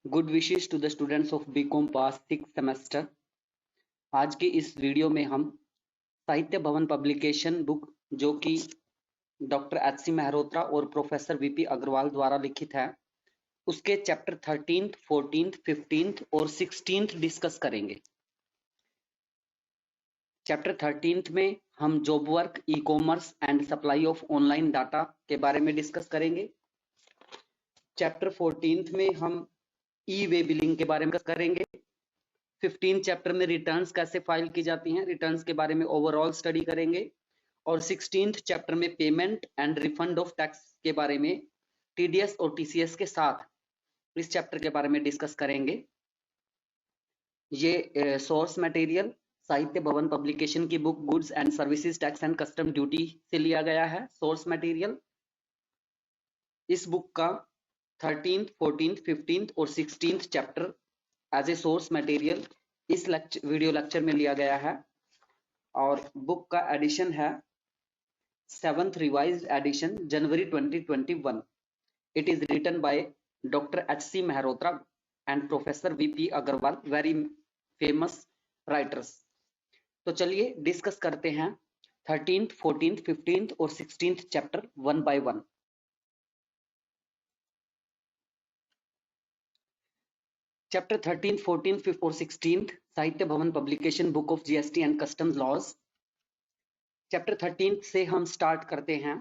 Good wishes to the students of BCom pass 6 semester. आज के इस वीडियो में हम साहित्य भवन पब्लिकेशन बुक जो कि डॉक्टर एच.सी. मेहरोत्रा और प्रोफेसर वीपी अग्रवाल द्वारा लिखित है, उसके चैप्टर 13th, 14th, 15th और 16th डिस्कस करेंगे। चैप्टर 13th में हम job work, e commerce and supply of online data के बारे में डिस्कस करेंगे। चैप्टर 14th में हम ई वे बिलिंग के बारे में करेंगे। 15 चैप्टर में रिटर्न्स कैसे फाइल की जाती हैं, रिटर्न्स के बारे में ओवरऑल स्टडी करेंगे। और 16th चैप्टर में payment and refund of tax के बारे में टीडीएस और टीसीएस के साथ इस चैप्टर के बारे में डिस्कस करेंगे। ये सोर्स मटेरियल साहित्य भवन पब्लिकेशन की book goods and services tax and custom duty से लिया गया है। सोर्स मटेरियल इस बुक का 13th, 14th, 15th और 16th chapter as a source material इस वीडियो लेक्चर में लिया गया है। और बुक का एडिशन है 7th रिवाइज्ड एडिशन जनवरी 2021। It is written by doctor H C. Mehrotra and professor V P Agarwal, very famous writers. तो चलिए डिस्कस करते हैं 13th, 14th, 15th और 16th chapter one by one. Chapter 13th, 14th, 15th और 16th Sahitya Bhavan publication book of GST and customs laws. Chapter 13th से हम start करते हैं।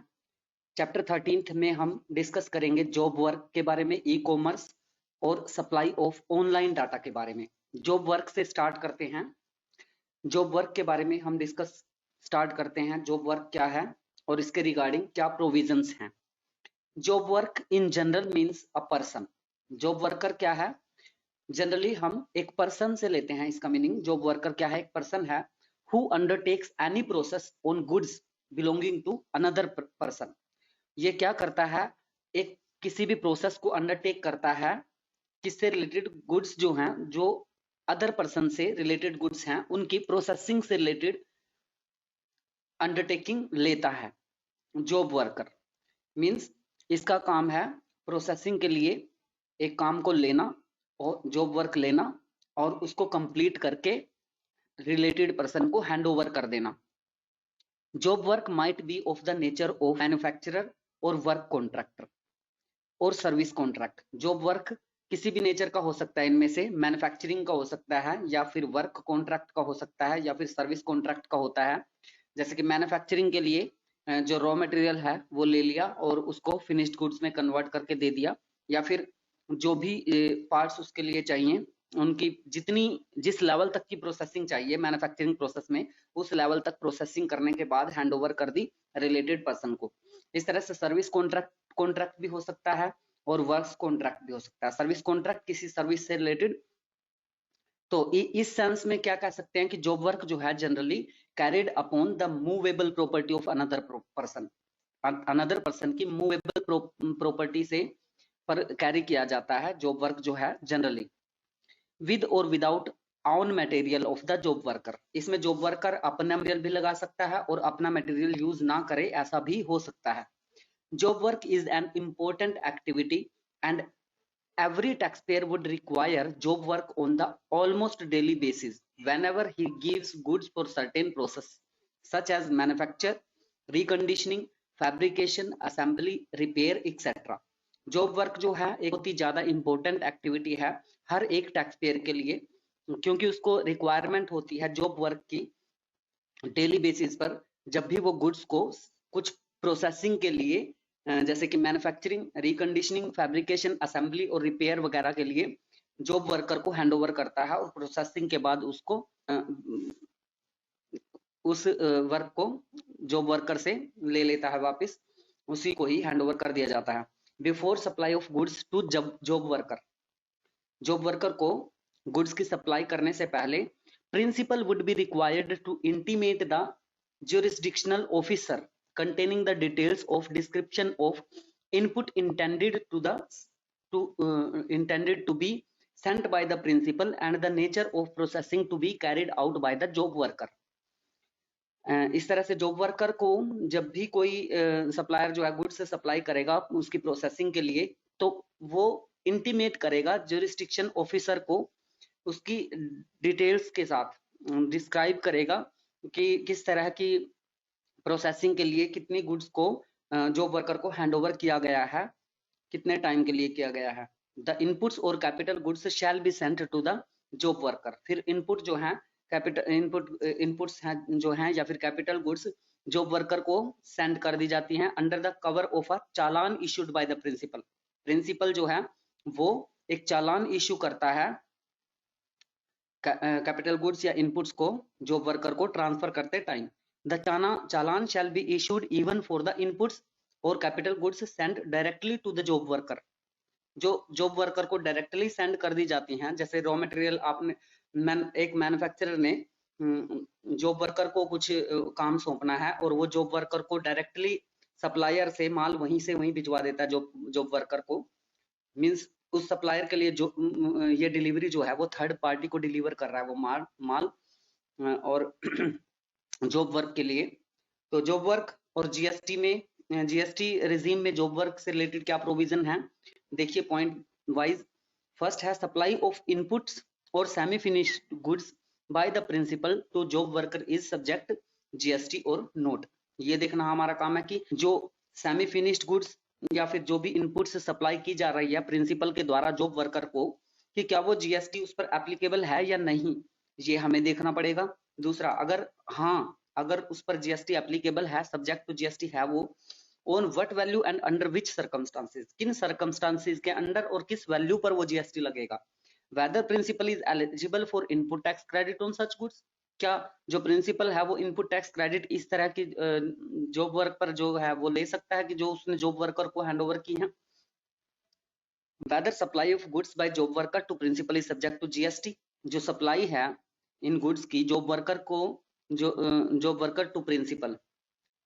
चैप्टर 13th में हम डिस्कस करेंगे जॉब वर्क के बारे में, ई कॉमर्स और सप्लाई ऑफ ऑनलाइन डाटा के बारे में। जॉब वर्क से स्टार्ट करते हैं। जॉब वर्क के बारे में हम डिस्कस स्टार्ट करते हैं। जॉब वर्क क्या है और इसके रिगार्डिंग क्या प्रोविजंस हैं। Job work in general means a person. Job worker क्या है? जनरली हम एक पर्सन से लेते हैं इसका मीनिंग। जॉब वर्कर क्या है? एक पर्सन है who undertakes any process on goods belonging to another person। ये क्या करता है? एक किसी भी प्रोसेस को अंडरटेक करता है, किससे रिलेटेड? गुड्स जो हैं, जो अदर पर्सन से रिलेटेड गुड्स हैं, उनकी प्रोसेसिंग से रिलेटेड अंडरटेकिंग लेता है। जॉब वर्कर मीन्स इसका काम है प्रोसेसिंग के लिए एक काम को लेना और जॉब वर्क लेना और उसको कंप्लीट करके रिलेटेड पर्सन को हैंड ओवर कर देना। Job work might be of the nature of manufacturer और वर्क कॉन्ट्रैक्टर और सर्विस कॉन्ट्रैक्ट। जॉब वर्क किसी भी नेचर का हो सकता है, इनमें से मैन्युफैक्चरिंग का हो सकता है या फिर वर्क कॉन्ट्रैक्ट का हो सकता है या फिर सर्विस कॉन्ट्रैक्ट का होता है। जैसे कि मैन्युफैक्चरिंग के लिए जो रॉ मटेरियल है वो ले लिया और उसको फिनिश्ड गुड्स में कन्वर्ट करके दे दिया, या फिर जो भी पार्ट्स उसके लिए चाहिए उनकी जिस लेवल तक की प्रोसेसिंग चाहिए मैन्युफैक्चरिंग प्रोसेस में, उस लेवल तक प्रोसेसिंग करने के बाद हैंडओवर कर दी रिलेटेड पर्सन को। इस तरह से सर्विस कॉन्ट्रैक्ट भी हो सकता है और वर्क्स कॉन्ट्रैक्ट भी हो सकता है। सर्विस कॉन्ट्रैक्ट किसी सर्विस से रिलेटेड। तो इस सेंस में क्या कह सकते हैं कि जॉब वर्क जो है generally carried upon the movable property of another person की मूवेबल प्रॉपर्टी से पर कैरी किया जाता है जॉब वर्क जो है जनरली। विद और without on material of the job worker. इसमें जॉब वर्कर अपना मटेरियल भी लगा सकता है और अपना मटेरियल यूज ना करे, ऐसा भी हो सकता है। Job work is an important activity and every taxpayer would require job work on the almost daily basis whenever he gives goods for certain process such as manufacture, reconditioning, fabrication, assembly, repair etc। Job work जो है एक बहुत ही ज्यादा important activity है हर एक tax payer के लिए, क्योंकि उसको रिक्वायरमेंट होती है जॉब वर्क की डेली बेसिस पर। जब भी वो गुड्स को कुछ प्रोसेसिंग के लिए जैसे कि मैन्युफैक्चरिंग, रिकंडीशनिंग, फैब्रिकेशन, असेंबली और रिपेयर वगैरह के लिए जॉब वर्कर को हैंडओवर करता है और प्रोसेसिंग के बाद उसको उस वर्क को जॉब वर्कर से ले लेता है वापस, उसी को ही हैंडओवर कर दिया जाता है। Before supply of goods to job worker को गुड्स की सप्लाई करने से पहले principal would be required to intimate the jurisdictional officer containing the details of description of input intended to be sent by the principal and the nature of processing to be carried out by the job worker। इस तरह से job worker को जब भी कोई supplier जो है goods से सप्लाई करेगा उसकी प्रोसेसिंग के लिए, तो वो इंटीमेट करेगा ज्यूरिसडिक्शन ऑफिसर को, उसकी डिटेल्स के साथ डिस्क्राइब करेगा कि किस तरह की प्रोसेसिंग के लिए कितनी गुड्स को जॉब वर्कर को हैंडओवर किया गया है, कितने टाइम के लिए किया गया है। द इनपुट्स और capital goods shall be sent to the job worker. फिर इनपुट जो है कैपिटल इनपुट्स हैं जो हैं या फिर कैपिटल गुड्स जॉब वर्कर को सेंड कर दी जाती हैं under the cover of a challan issued by the principal. Principal जो है वो एक चालान इशू करता है कैपिटल गुड्स या इनपुट्स को जॉब वर्कर को ट्रांसफर करते time. The challan shall be issued even for the inputs और capital goods send directly to the job worker. जो जॉब वर्कर को डायरेक्टली सेंड कर दी जाती हैं, जैसे रॉ मटेरियल आपने एक मैन्युफैक्चरर ने जॉब वर्कर को कुछ काम सौंपना है और वो जॉब वर्कर को डायरेक्टली सप्लायर से माल वहीं से वहीं भिजवा देता है जॉब वर्कर को। मींस उस सप्लायर के लिए जो ये डिलीवरी जो है वो थर्ड पार्टी को डिलीवर कर रहा है वो माल और जॉब वर्क के लिए। तो जॉब वर्क और जीएसटी में, जीएसटी रिजीम में जॉब वर्क से रिलेटेड क्या प्रोविजन है, देखिए पॉइंट वाइज। फर्स्ट है सप्लाई ऑफ इनपुट्स और semi finished goods by the principal to job worker is subject GST और नोट। ये देखना हमारा काम है कि जो सेमी फिनिश्ड गुड्स या फिर जो भी इनपुट्स सप्लाई की जा रही है प्रिंसिपल के द्वारा जॉब वर्कर को, कि क्या वो जीएसटी उस पर एप्लीकेबल है या नहीं, ये हमें देखना पड़ेगा। दूसरा, अगर उस पर जीएसटी एप्लीकेबल है, सब्जेक्ट टू जीएसटी है वो, on what value and under which circumstances, किन सर्कमस्टांसेस के अंडर और किस वैल्यू पर वो जीएसटी लगेगा। Whether principal is eligible for input tax credit on such goods, क्या जो प्रिंसिपल है वो इनपुट टैक्स क्रेडिट इस तरह की जॉब वर्क पर जो है वो ले सकता है कि जो उसने जॉब वर्कर को हैंडओवर की है। Whether supply of goods by job worker to principal is subject to GST, जो सप्लाई है इन गुड्स की जॉब वर्कर को, जो जॉब वर्कर टू प्रिंसिपल।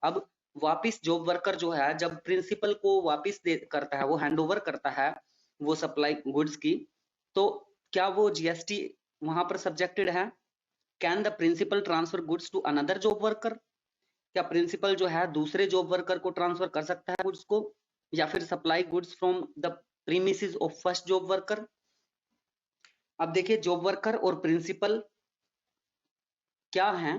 अब वापिस जॉब वर्कर जो है जब प्रिंसिपल को वापिस करता है, वो हैंडओवर करता है वो सप्लाई गुड्स की, तो क्या वो जीएसटी वहां पर सब्जेक्टेड है। Can the principal transfer goods to another job worker, क्या प्रिंसिपल जो है दूसरे जॉब वर्कर को ट्रांसफर कर सकता है गुड्स को, या फिर supply goods from the premises of first job worker. अब देखिए जॉब वर्कर और प्रिंसिपल क्या हैं,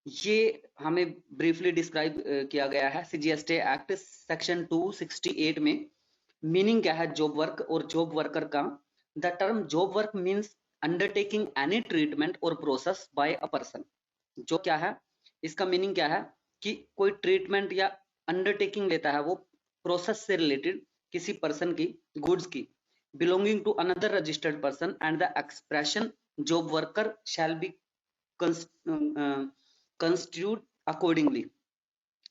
ये हमें ब्रीफली डिस्क्राइब किया गया है सीजीएसटी एक्ट सेक्शन 268 में। मीनिंग क्या है जॉब वर्क और जॉब वर्कर का। The term job work means undertaking any treatment और प्रोसेस बाय अ पर्सन। जो क्या है, इसका मीनिंग क्या है कि कोई ट्रीटमेंट या अंडरटेकिंग लेता है वो प्रोसेस से रिलेटेड किसी पर्सन की गुड्स की, belonging to another registered person and the expression job worker shall be constitute accordingly.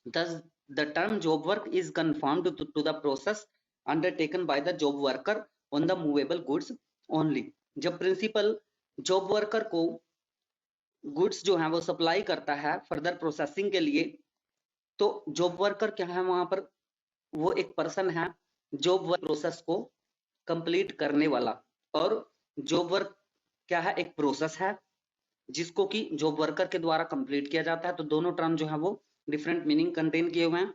Thus, the term job work is confined to the process undertaken by the job worker on the movable goods only. जब principal job worker को goods जो है वो supply करता है further processing के लिए, तो जॉब वर्कर क्या है वहां पर, वो एक पर्सन है जॉब वर्क प्रोसेस को कंप्लीट करने वाला। और जॉब वर्क क्या है, एक प्रोसेस है जिसको कि जॉब वर्कर के द्वारा कंप्लीट किया जाता है। तो दोनों टर्म जो है वो डिफरेंट मीनिंग कंटेन किए हुए हैं।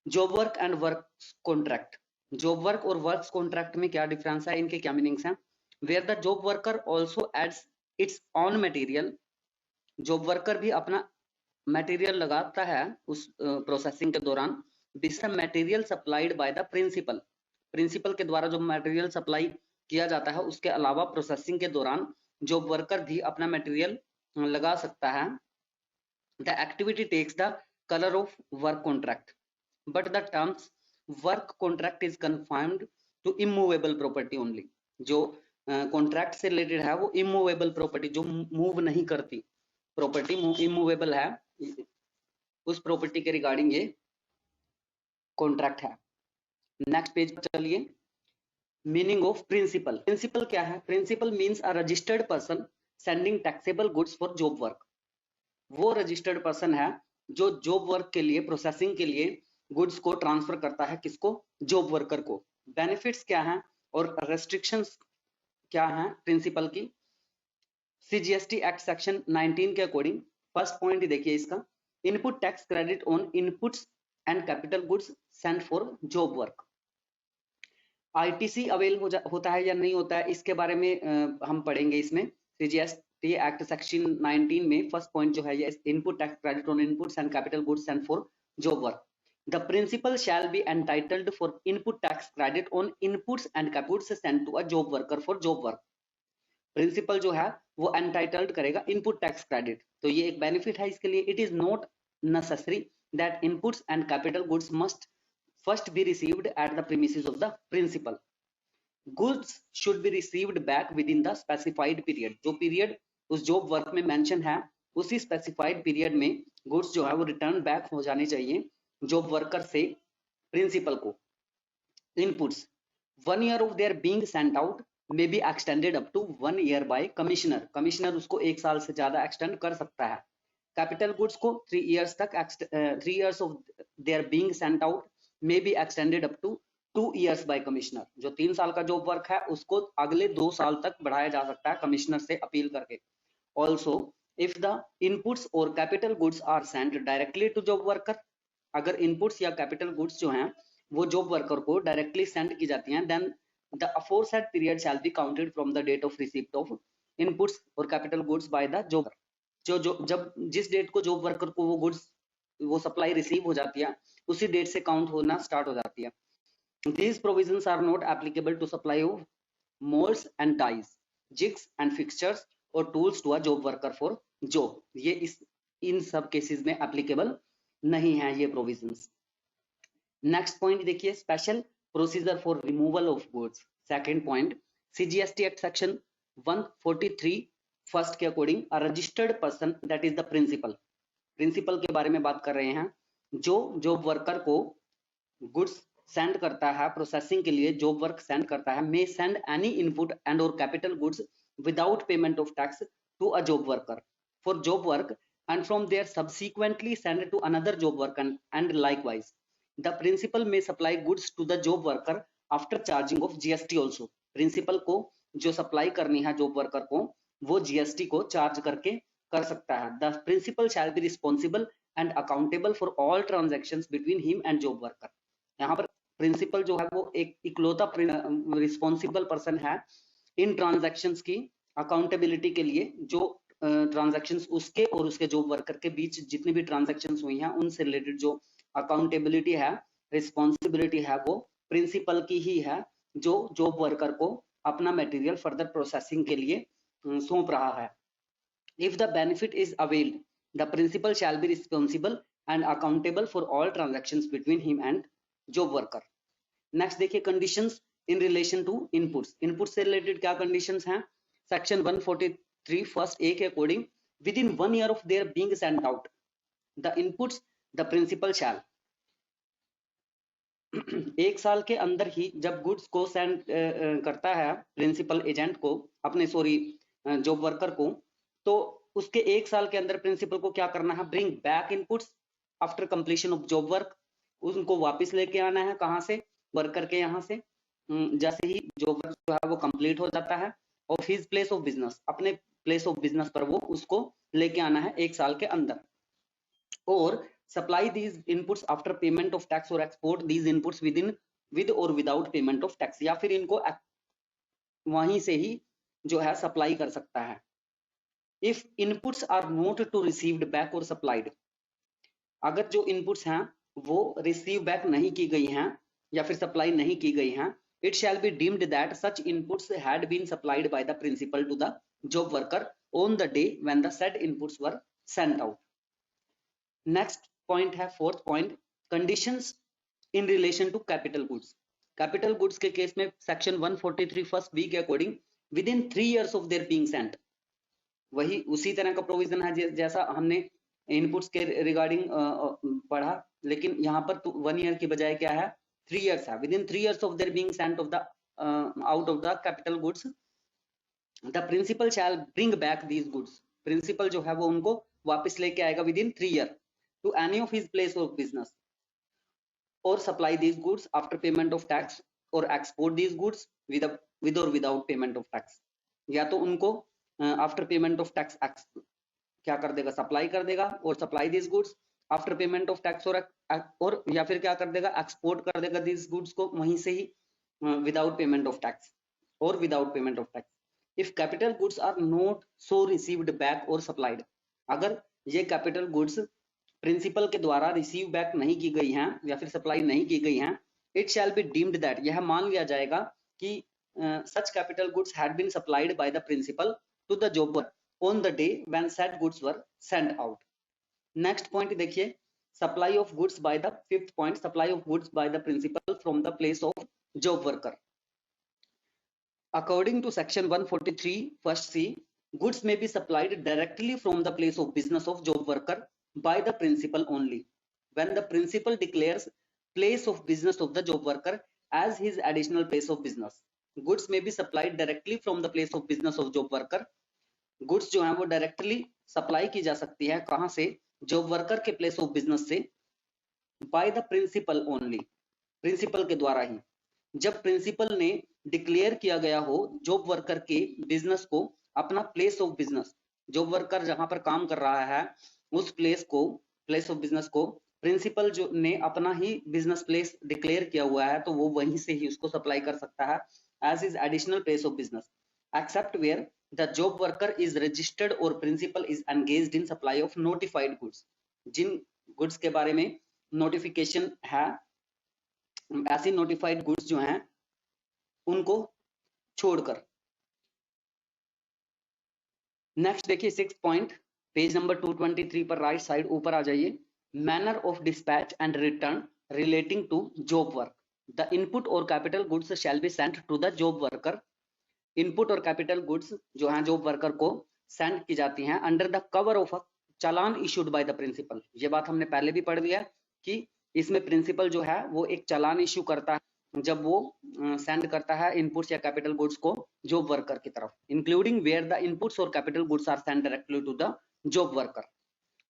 Job work and work contract, job work और वर्क कॉन्ट्रैक्ट में क्या डिफरेंस है, इनके क्या मीनिंग्स हैं। Where the job worker also adds its own material, job worker भी अपना मटेरियल लगाता है उस प्रोसेसिंग के दौरान। This material supplied by the principal, principal के द्वारा जो मटेरियल सप्लाई किया जाता है उसके अलावा प्रोसेसिंग के दौरान जॉब वर्कर भी अपना मटेरियल लगा सकता है। The activity takes the colour of work contract but the terms work contract is confined to immovable property only. जो कॉन्ट्रैक्ट से रिलेटेड है वो इमूवेबल प्रॉपर्टी, जो मूव नहीं करती प्रॉपर्टी, इमूवेबल है, उस प्रॉपर्टी के रिगार्डिंग ये कॉन्ट्रैक्ट है। नेक्स्ट पेज पर चलिए। मीनिंग ऑफ प्रिंसिपल, प्रिंसिपल क्या है। Principal means a registered person sending taxable goods for job work. वो रजिस्टर्ड पर्सन है जो जॉब वर्क के लिए, प्रोसेसिंग के लिए गुड्स को ट्रांसफर करता है, किसको, जॉब वर्कर को। बेनिफिट्स क्या हैं और रेस्ट्रिक्शंस क्या हैं प्रिंसिपल की। सीजीएसटी एक्ट सेक्शन 19 के अकॉर्डिंग फर्स्ट पॉइंट देखिए इसका, input tax credit on inputs and capital goods sent for job work. ITC avail होता है या नहीं होता है, इसके बारे में हम पढ़ेंगे इसमें। सीजीएसटी एक्ट सेक्शन 19 में फर्स्ट पॉइंट जो है ये input tax credit on inputs and capital goods and for job work. The principal shall be entitled for input tax credit on inputs and capital sent to a job worker for job work. Principal जो है वो entitled करेगा input tax credit, तो ये एक benefit है इसके लिए। It is not necessary that inputs and capital goods must first be received at the premises of the principal. Goods should be received back within the specified period. जो period उस job work में mention है उसी specified period में goods जो है वो return back हो जाने चाहिए जॉब वर्कर से प्रिंसिपल को। Inputs 1 year of their being sent out may be extended up to 1 year by commissioner. Commissioner उसको 1 साल से ज्यादा एक्सटेंड कर सकता है। कैपिटल गुड्स को 3 years तक 3 years of their being sent out may be extended up to 2 years by commissioner. जो 3 साल का जॉब वर्क है उसको अगले 2 साल तक बढ़ाया जा सकता है कमिश्नर से अपील करके। Also, if the inputs or capital goods are sent directly to job worker, अगर inputs या capital goods जो हैं वो जॉब वर्कर को डायरेक्टली सेंड की जाती हैं, then the aforesaid period shall be counted from the date of receipt of inputs or capital goods by the job. जो जब जिस डेट को जॉब वर्कर को वो गुड्स वो सप्लाई रिसीव हो जाती है उसी डेट से काउंट होना स्टार्ट हो जाती है। These provisions are not applicable to supply of molds and dies, jigs and fixtures or tools to a job worker for job. ये इन सब केसेस में एप्लीकेबल नहीं है ये प्रोविजंस। नेक्स्ट पॉइंट देखिए, special procedure for removal of goods. Second point, CGST act section 143 first के according a registered person that is the principal. Principal के बारे में बात कर रहे हैं, जो जॉब वर्कर को गुड्स सेंड करता है प्रोसेसिंग के लिए, जॉब वर्क सेंड करता है, may send any input and और capital goods without payment of tax to a job worker for job work and from there subsequently send to another job worker and likewise the principal may supply goods to the job worker after charging of GST also. Principal को जो supply करनी है job worker को वो GST को charge करके कर सकता है। The principal shall be responsible and accountable for all transactions between him and job worker. यहाँ पर प्रिंसिपल जो है वो एक इकलौता रिस्पॉन्सिबल पर्सन है इन ट्रांजैक्शंस की अकाउंटेबिलिटी के लिए। जो ट्रांजैक्शंस उसके और उसके जॉब वर्कर के बीच जितनी भी ट्रांजैक्शंस हुई हैं उनसे रिलेटेड जो अकाउंटेबिलिटी है, रिस्पॉन्सिबिलिटी है, वो प्रिंसिपल की ही है जो जॉब वर्कर को अपना मटेरियल फर्दर प्रोसेसिंग के लिए सौंप रहा है। If the benefit is availed, the principal shall be responsible and accountable for all transactions between him and job worker. Next देखिए, conditions in relation to inputs. Inputs से related क्या conditions हैं? Section 143 first A के according, within 1 year of their being sent out, the inputs the principal shall. 1 साल के अंदर ही जब goods को सेंड करता है प्रिंसिपल एजेंट को अपने जॉब वर्कर को, तो उसके 1 साल के अंदर प्रिंसिपल को क्या करना है? Bring back inputs after completion of job work. उनको वापस लेके आना है, कहां से? वर्कर के यहाँ से। जैसे ही जॉब वर्क जो है वो कंप्लीट हो जाता है, of his place of business, अपने प्लेस ऑफ बिजनेस पर वो उसको लेके आना है 1 साल के अंदर। और supply these inputs after payment of tax और एक्सपोर्ट दीज इनपुट्स विद और विदाउट पेमेंट ऑफ टैक्स, या फिर इनको वहीं से ही जो है सप्लाई कर सकता है। If inputs are not to received back or supplied, अगर जो इनपुट्स हैं वो रिसीव बैक नहीं की गई हैं या फिर सप्लाई नहीं की गई हैं, it shall be deemed that such inputs had been supplied by the principal to the job worker on the day when the said inputs were sent out. Next point है fourth point, conditions in relation to capital goods. Capital goods के case में section 143 first B के according within 3 years of their being sent, वही उसी तरह का provision है जैसा हमने इनपुट्स के रिगार्डिंग पढ़ा, लेकिन यहाँ पर 1 ईयर की बजाय क्या है? 3 इयर्स है। Within 3 years of their being sent of the out of the capital goods, the principal shall bring back these goods. Principal जो है वो उनको वापस लेके आएगा within 3 year to any of his place of business, और supply these goods after payment of tax और export these goods with और विदाउट पेमेंट ऑफ टैक्स। या तो उनको आफ्टर पेमेंट ऑफ टैक्स क्या कर देगा? सप्लाई कर देगा, और supply this goods after payment of tax, और या फिर क्या कर देगा? एक्सपोर्ट कर देगा दिस गुड्स को वहीं से ही without payment of tax or without payment of tax. If capital goods are not so received back or supplied, अगर ये कैपिटल गुड्स प्रिंसिपल के द्वारा रिसीव बैक नहीं की गई हैं या फिर सप्लाई नहीं की गई हैं, it shall be deemed that, यह मान लिया जाएगा कि such capital goods had been supplied by the principal to the jobber on the day when said goods were sent out. Next point देखिए, supply of goods by the fifth point, supply of goods by the principal from the place of job worker. According to section 143 first C, goods may be supplied directly from the place of business of job worker by the principal only when the principal declares place of business of the job worker as his additional place of business. Goods may be supplied directly from the place of business of job worker. Goods जो है वो directly supply की जा सकती है, कहां से? Job worker के प्लेस ऑफ बिजनेस से, by the principal only, principal के द्वारा ही. जब प्रिंसिपल ने डिक्लेयर किया गया हो जॉब वर्कर के बिजनेस को अपना place of business, job worker जहां पर काम कर रहा है उस प्लेस ऑफ बिजनेस को प्रिंसिपल जो ने अपना ही बिजनेस प्लेस डिक्लेयर किया हुआ है, तो वो वहीं से ही उसको सप्लाई कर सकता है as is additional place of business, except where the job worker is registered और principal is engaged in supply of notified goods. जिन गुड्स के बारे में नोटिफिकेशन है, ऐसी नोटिफाइड गुड्स जो हैं उनको छोड़कर. नेक्स्ट देखिए 6 पॉइंट, पेज नंबर 223 पर राइट साइड ऊपर आ जाइए. Manner of dispatch and return relating to job work. The input और capital goods shall be sent to the job worker. Input और कैपिटल गुड्स जो हैं जॉब वर्कर को सेंड की जाती हैं under the cover of a challan issued by the principal. ये बात हमने पहले भी पढ़ लिया कि इसमें प्रिंसिपल जो है वो एक चालान इशू करता है जब वो सेंड करता है इनपुट्स या कैपिटल गुड्स को जॉब वर्कर की तरफ, इंक्लूडिंग वेयर द इनपुट्स और capital goods are send directly to the job worker.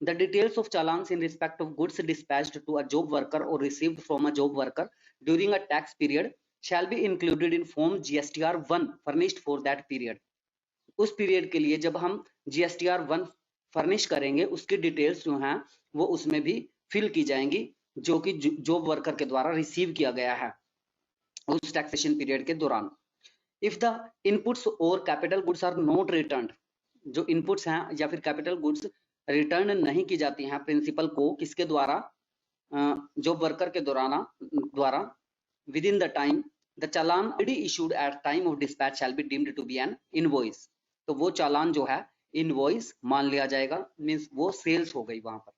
The details of challans in respect of goods dispatched to a job worker और received from a job worker during a tax period shall be included in form GSTR 1 furnished for that period. उस period के लिए जब हम GSTR 1 furnish करेंगे उसकी details जो हैं वो उसमें भी फिल की जाएंगी जो कि जॉब वर्कर के द्वारा रिसीव किया गया है उस टैक्सेशन पीरियड के दौरान. इफ द इनपुट्स और capital goods are not returned, जो इनपुट्स हैं या फिर कैपिटल गुड्स रिटर्न नहीं की जाती हैं प्रिंसिपल को, किसके द्वारा? जॉब वर्कर के द्वारा within the time the challan already issued at time of dispatch shall be deemed to be an invoice. तो वो चालान जो है इनवॉइस मान लिया जाएगा, मींस वो सेल्स हो गई वहां पर.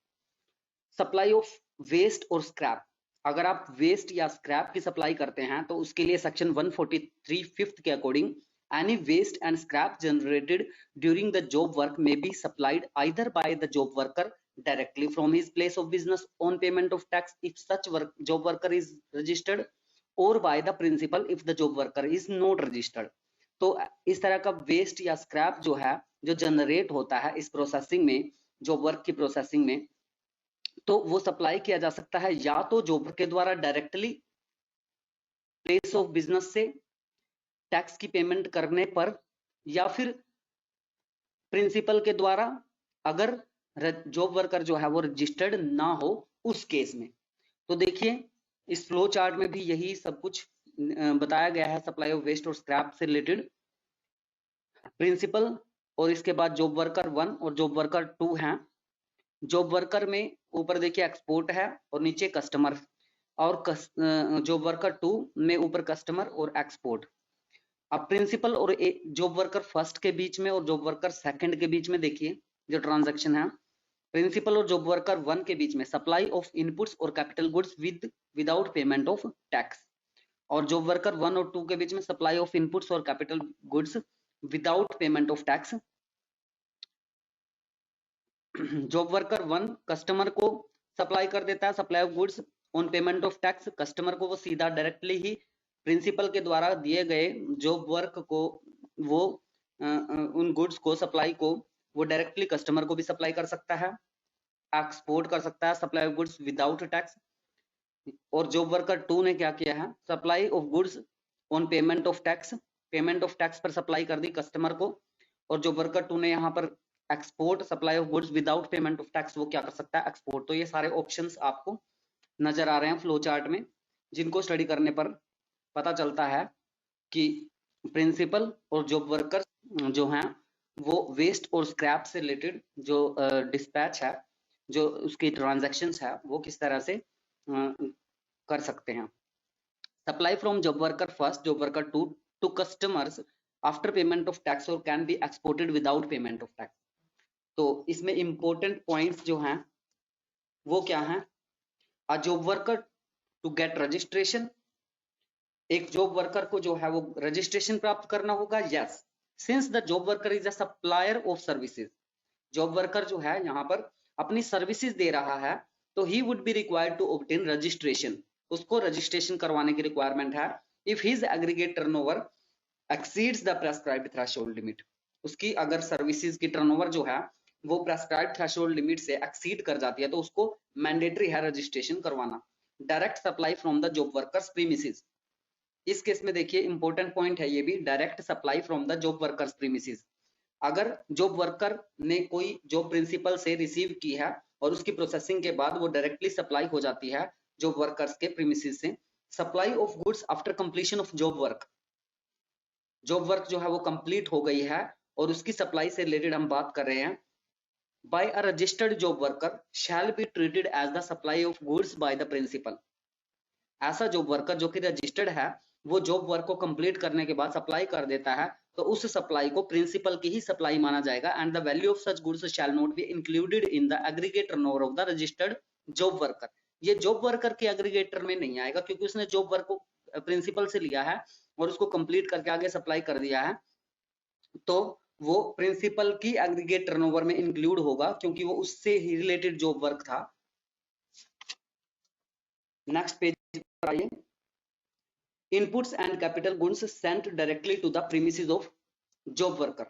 सप्लाई ऑफ वेस्ट और स्क्रैप. अगर आप वेस्ट या स्क्रैप की सप्लाई करते हैं तो उसके लिए सेक्शन 143 फिफ्थ के according any waste and scrap generated during the job work may be supplied either by the job worker directly from his place of business on payment of tax if such job worker is registered और by the principal if the job worker is not registered. तो इस तरह का waste या scrap जो है जो generate होता है इस प्रोसेसिंग में, जॉब वर्क की प्रोसेसिंग में, तो वो सप्लाई किया जा सकता है या तो जॉब के द्वारा डायरेक्टली प्लेस ऑफ बिजनेस से टैक्स की पेमेंट करने पर, या फिर प्रिंसिपल के द्वारा अगर जॉब वर्कर जो है वो रजिस्टर्ड ना हो उस केस में. तो देखिए इस फ्लो चार्ट में भी यही सब कुछ बताया गया है सप्लाई ऑफ वेस्ट और स्क्रैप से रिलेटेड. प्रिंसिपल और इसके बाद जॉब वर्कर 1 और जॉब वर्कर 2 हैं. जॉब वर्कर में ऊपर देखिए एक्सपोर्ट है और नीचे कस्टमर, और जॉब वर्कर 2 में ऊपर कस्टमर और एक्सपोर्ट. अब प्रिंसिपल और जॉब वर्कर फर्स्ट के बीच में और जॉब वर्कर सेकंड के बीच में देखिए जो ट्रांजैक्शन है, प्रिंसिपल और जॉब वर्कर 1 के बीच में सप्लाई ऑफ इनपुट्स और capital goods without payment of tax, और जॉब वर्कर 1 और 2 के बीच में सप्लाई ऑफ इनपुट्स और capital goods without payment of tax. Job worker 1 customer को सप्लाई कर देता है supply of goods on payment of tax. Customer को वो सीधा डायरेक्टली ही प्रिंसिपल के द्वारा दिए गए जॉब वर्क को वो उन गुड्स को सप्लाई को वो डायरेक्टली कस्टमर को भी सप्लाई कर सकता है, एक्सपोर्ट कर सकता है supply of goods without tax. और जॉब वर्कर 2 ने क्या किया है, supply of goods on payment of tax, payment of tax पर सप्लाई कर दी कस्टमर को. और जॉब वर्कर 2 ने यहाँ पर export supply of goods without payment of tax, वो क्या कर सकता है, एक्सपोर्ट. तो ये सारे ऑप्शंस आपको नजर आ रहे हैं फ्लो चार्ट में, जिनको स्टडी करने पर पता चलता है कि प्रिंसिपल और जॉब वर्कर जो हैं वो वेस्ट और स्क्रैप से रिलेटेड जो डिस्पैच है, जो उसकी ट्रांजैक्शंस है, वो किस तरह से कर सकते हैं। Supply from job worker first, job worker to customers after payment of tax और can be exported without payment of tax. तो इसमें इंपॉर्टेंट पॉइंट्स जो हैं वो क्या हैं? A job worker to get registration, एक जॉब वर्कर को जो है वो रजिस्ट्रेशन प्राप्त करना होगा। Yes, since the job worker is a supplier of services, job worker जो है यहाँ पर अपनी सर्विसेज दे रहा है, तो he would be required to obtain registration, उसको रजिस्ट्रेशन करवाने की रिक्वायरमेंट है। If his aggregate turnover exceeds the prescribed threshold limit, उसकी अगर सर्विसेज की टर्नओवर जो है वो प्रेस्क्राइब्ड थ्रेशोल्ड लिमिट से एक्सीड कर जाती है, तो उसको मैंडेटरी है रजिस्ट्रेशन करवाना। Direct supply from the job workers premises, इस केस में देखिए इंपॉर्टेंट पॉइंट है ये भी, direct supply from the job workers premises. अगर जॉब वर्कर ने कोई जॉब प्रिंसिपल से रिसीव की है और उसकी प्रोसेसिंग के बाद वो डायरेक्टली सप्लाई हो जाती है जॉब वर्कर्स के प्रीमिसेस से। Supply of goods after completion of job work, job work जो है वो कंप्लीट हो गई है और उसकी सप्लाई से रिलेटेड हम बात कर रहे हैं। By a registered job worker shall be treated as the supply of goods by the principal, ऐसा जॉब वर्कर जो कि रजिस्टर्ड है वो जॉब वर्क को कंप्लीट करने के बाद सप्लाई कर देता है, तो उस सप्लाई को प्रिंसिपल की ही सप्लाई माना जाएगा। And the value of such goods shall not be included in the aggregate turnover of the registered job worker, ये जॉब वर्कर के एग्रीगेटर में नहीं आएगा क्योंकि उसने जॉब वर्क को प्रिंसिपल से लिया है और उसको कंप्लीट करके आगे सप्लाई कर दिया है, तो वो प्रिंसिपल की एग्रीगेट टर्नओवर में इंक्लूड होगा क्योंकि वो उससे ही रिलेटेड जॉब वर्क था। नेक्स्ट पेज पर आइए। Inputs and capital goods sent directly to the premises of job worker,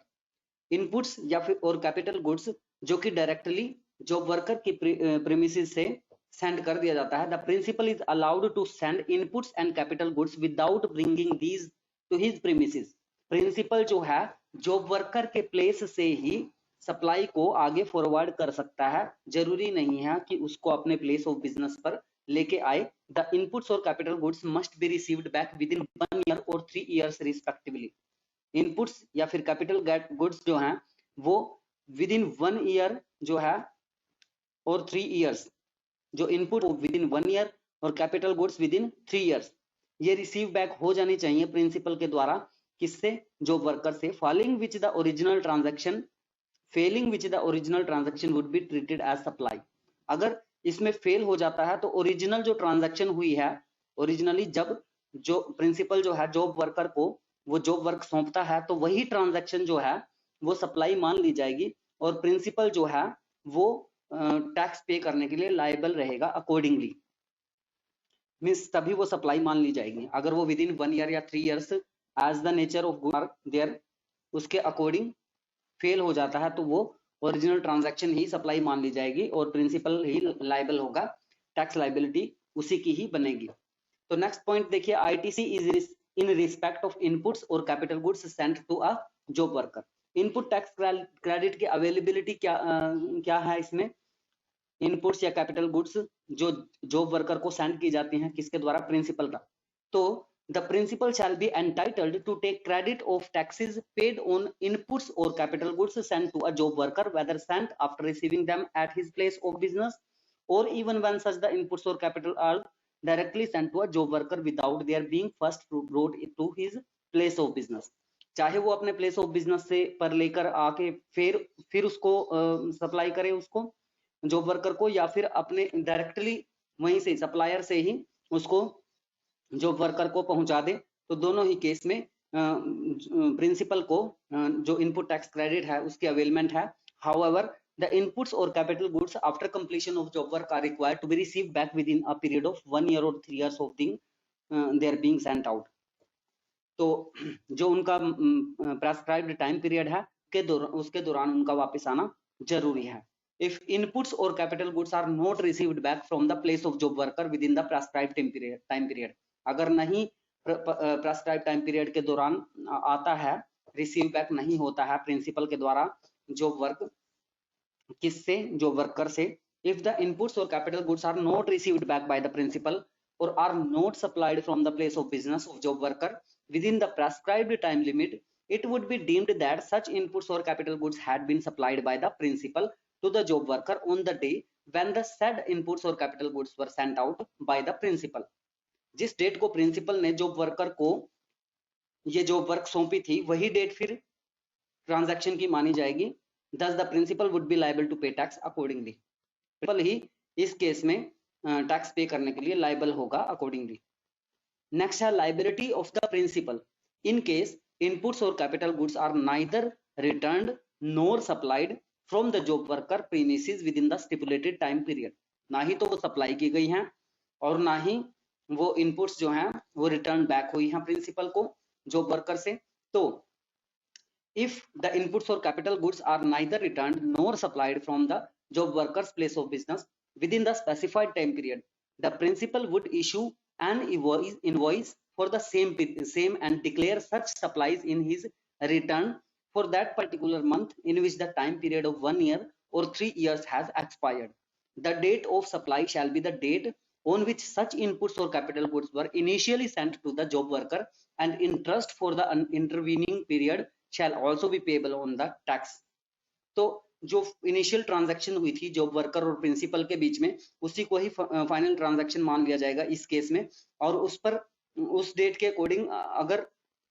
inputs या फिर और कैपिटल गुड्स जो कि डायरेक्टली जॉब वर्कर की प्रीमिसेस से सेंड कर दिया जाता है। The principal is allowed to send inputs and capital goods without bringing these to his premises, principal जो है जॉब वर्कर के प्लेस से ही सप्लाई को आगे फॉरवर्ड कर सकता है, जरूरी नहीं है कि उसको अपने प्लेस ऑफ बिजनेस पर लेके आए। द इनपुट्स और capital goods must be received back within 1 year और 3 इयर्स रिस्पेक्टिवली, इनपुट्स या फिर कैपिटल गुड्स जो हैं वो विद इन 1 ईयर जो है और 3 इयर्स, जो इनपुट विद इन 1 ईयर और capital goods within 3 years, ये रिसीव बैक हो जानी चाहिए प्रिंसिपल के द्वारा, किससे? जॉब वर्कर से। Following which the original transaction failing which the original transaction would be treated as supply, अगर इसमें फेल हो जाता है तो ओरिजिनल जो ट्रांजैक्शन हुई है, ओरिजिनली जब जो प्रिंसिपल जो है जॉब वर्कर को वो जॉब वर्क सौंपता है तो वही ट्रांजैक्शन जो है वो सप्लाई मान ली जाएगी और प्रिंसिपल जो है वो टैक्स पे करने के लिए लायबल रहेगा अकॉर्डिंगली, मींस तभी वो सप्लाई मान ली जाएगी। अगर वो विद इन 1 ईयर या 3 years as the nature of good there उसके अकॉर्डिंग फेल हो जाता है तो वो ओरिजिनल ट्रांजैक्शन ही सप्लाई मान ली जाएगी और प्रिंसिपल ही लायबल होगा, टैक्स लायबिलिटी उसी की ही बनेगी। तो नेक्स्ट पॉइंट देखिए, ITC is in respect of inputs और capital goods sent to a job worker, input tax credit की अवेलेबिलिटी क्या है इसमें? इनपुट्स या कैपिटल गुड्स जो जॉब वर्कर को सेंड की जाती हैं किसके द्वारा? प्रिंसिपल का। तो the principal shall be entitled to take credit of taxes paid on inputs or capital goods sent to a job worker, whether sent after receiving them at his place of business or even when such the inputs or capital are directly sent to a job worker without their being first brought to his place of business, चाहे वो अपने place of business से पर लेकर आके फिर उसको supply करे उसको जॉब वर्कर को, या फिर अपने डायरेक्टली वहीं से सप्लायर से ही उसको जॉब वर्कर को पहुंचा दे, तो दोनों ही केस में प्रिंसिपल को जो इनपुट टैक्स क्रेडिट है उसकी अवेलमेंट है। हाउएवर द इनपुट्स और capital goods after completion of job work are required to be received back within a period of 1 year और 3 years of they are being sent out, तो जो उनका prescribed time period है उसके दौरान उनका वापस आना जरूरी है। If inputs or capital goods are not received back from the place of job worker within the prescribed time period, अगर नहीं प्रेस्क्राइब टाइम पीरियड के दौरान आता है, रिसीव बैक नहीं होता है प्रिंसिपल के द्वारा जॉब वर्क, किससे? जॉब वर्कर से। इफ द इनपुट्स और capital goods are not received back by the principal, or are not supplied from the place of business of job worker within the prescribed time limit, it would be deemed that such inputs or capital goods had been supplied by the principal to the job worker on the day when the said inputs or capital goods were sent out by the principal. जिस date को principal ने job worker को ये job work सौंपी थी वही date फिर transaction की मानी जाएगी. thus the principal would be liable to pay tax accordingly. Principal ही इस केस में टैक्स पे करने के लिए लाइबल होगा अकॉर्डिंगली. नेक्स्ट है liability of the principal in case inputs और capital goods are neither returned nor supplied from the job worker premises within the stipulated time period. ना ही तो वो सप्लाई की गई हैं और ना ही वो इनपुट्स जो हैं वो रिटर्न बैक हुई हैं प्रिंसिपल को जॉब वर्कर से. तो if the inputs or capital goods are neither returned nor supplied from the job worker's place of business within the specified time period, the principal would issue an invoice for the same and declare such supplies in his return for that particular month in which the time period of 1 year or 3 years has expired. The date of supply shall be the date on which such inputs or capital goods were initially sent to the job worker, and interest for the intervening period shall also be payable on the tax. तो जो initial transaction हुई थी job worker और principal के बीच में उसी को ही फाइनल ट्रांजैक्शन मान लिया जाएगा इस केस में, और उस पर उस डेट के अकॉर्डिंग अगर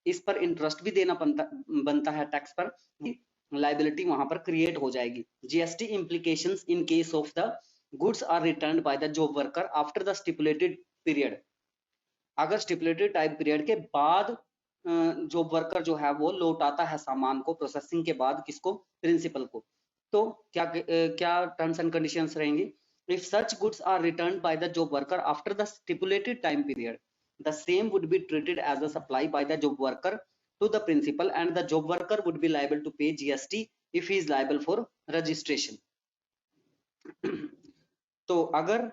इस पर इंटरेस्ट भी देना बनता है टैक्स पर, लाइबिलिटी वहां पर क्रिएट हो जाएगी. GST implications in case of the goods are returned by the job worker after the stipulated period. अगर स्टिपुलेटेड टाइम पीरियड के बाद जॉब वर्कर जो है वो लौटाता है सामान को प्रोसेसिंग के बाद किसको, प्रिंसिपल को, तो क्या टर्म्स एंड कंडीशंस रहेंगी. If such goods are returned by the job worker after the stipulated time period, the same would be treated as a supply by the job worker to the principal and the job worker would be liable to pay GST if he is liable for registration. तो अगर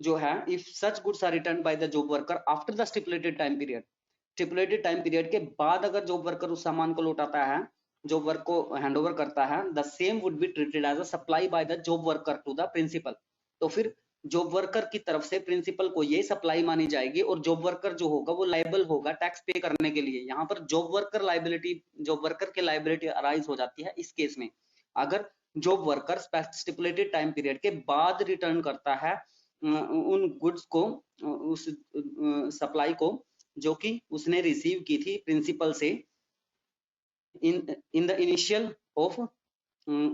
जो है if such goods are returned by the job worker after the stipulated time period, stipulated time period के बाद अगर job worker उस सामान को लौटाता है, जॉब वर्क को हैंडओवर करता है, the same would be treated as a supply by the job worker to the principal. तो फिर जॉब वर्कर की तरफ से प्रिंसिपल को ये सप्लाई मानी जाएगी और जॉब वर्कर जो होगा वो लायबल होगा टैक्स पे करने के लिए. यहाँ पर जॉब वर्कर के लायबिलिटी अराइज हो जाती है इस केस में अगर job worker stipulated time period के बाद रिटर्न करता है उन गुड्स को, उस सप्लाई को जो कि उसने रिसीव की थी प्रिंसिपल से in the initial of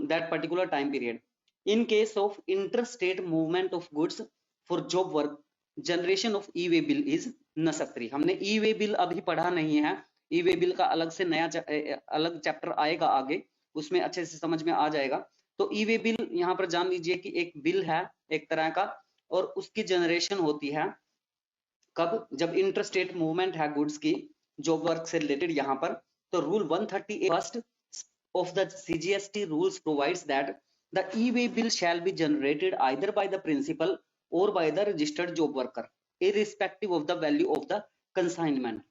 that particular time period. In case of interstate movement of goods for job work, generation of e-way bill is necessary. हमने e-way bill अभी पढ़ा नहीं है, e-way bill का अलग से नया अलग चैप्टर आएगा आगे, उसमें अच्छे से समझ में आ जाएगा. तो e-way bill यहाँ पर जान लीजिए कि एक बिल है एक तरह का, और उसकी जनरेशन होती है कब, जब इंटरस्टेट मूवमेंट है गुड्स की जॉब वर्क से रिलेटेड. यहाँ पर तो rule 138 first of the CGST rules provides that the e-way bill shall be generated either by the principal or by the registered job worker, irrespective of the value of the consignment,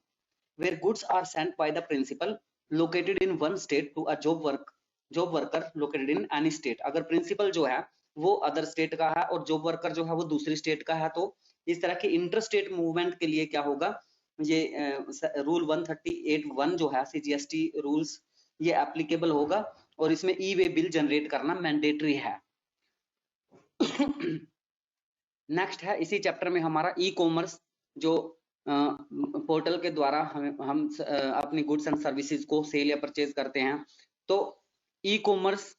where goods are sent by the principal located in one state to a job worker located in any state. अगर principal जो है वो other state का है और job worker जो है वो दूसरी स्टेट का है, तो इस तरह के इंटरस्टेट मूवमेंट के लिए क्या होगा, ये रूल 138(1) जो है CGST रूल्स ये एप्लीकेबल होगा और इसमें ई-वे बिल जनरेट करना मैंडेटरी है. नेक्स्ट है इसी चैप्टर में हमारा ई कॉमर्स, जो पोर्टल के द्वारा हम अपनी गुड्स एंड सर्विसेज को सेल या परचेज करते हैं. तो ई कॉमर्स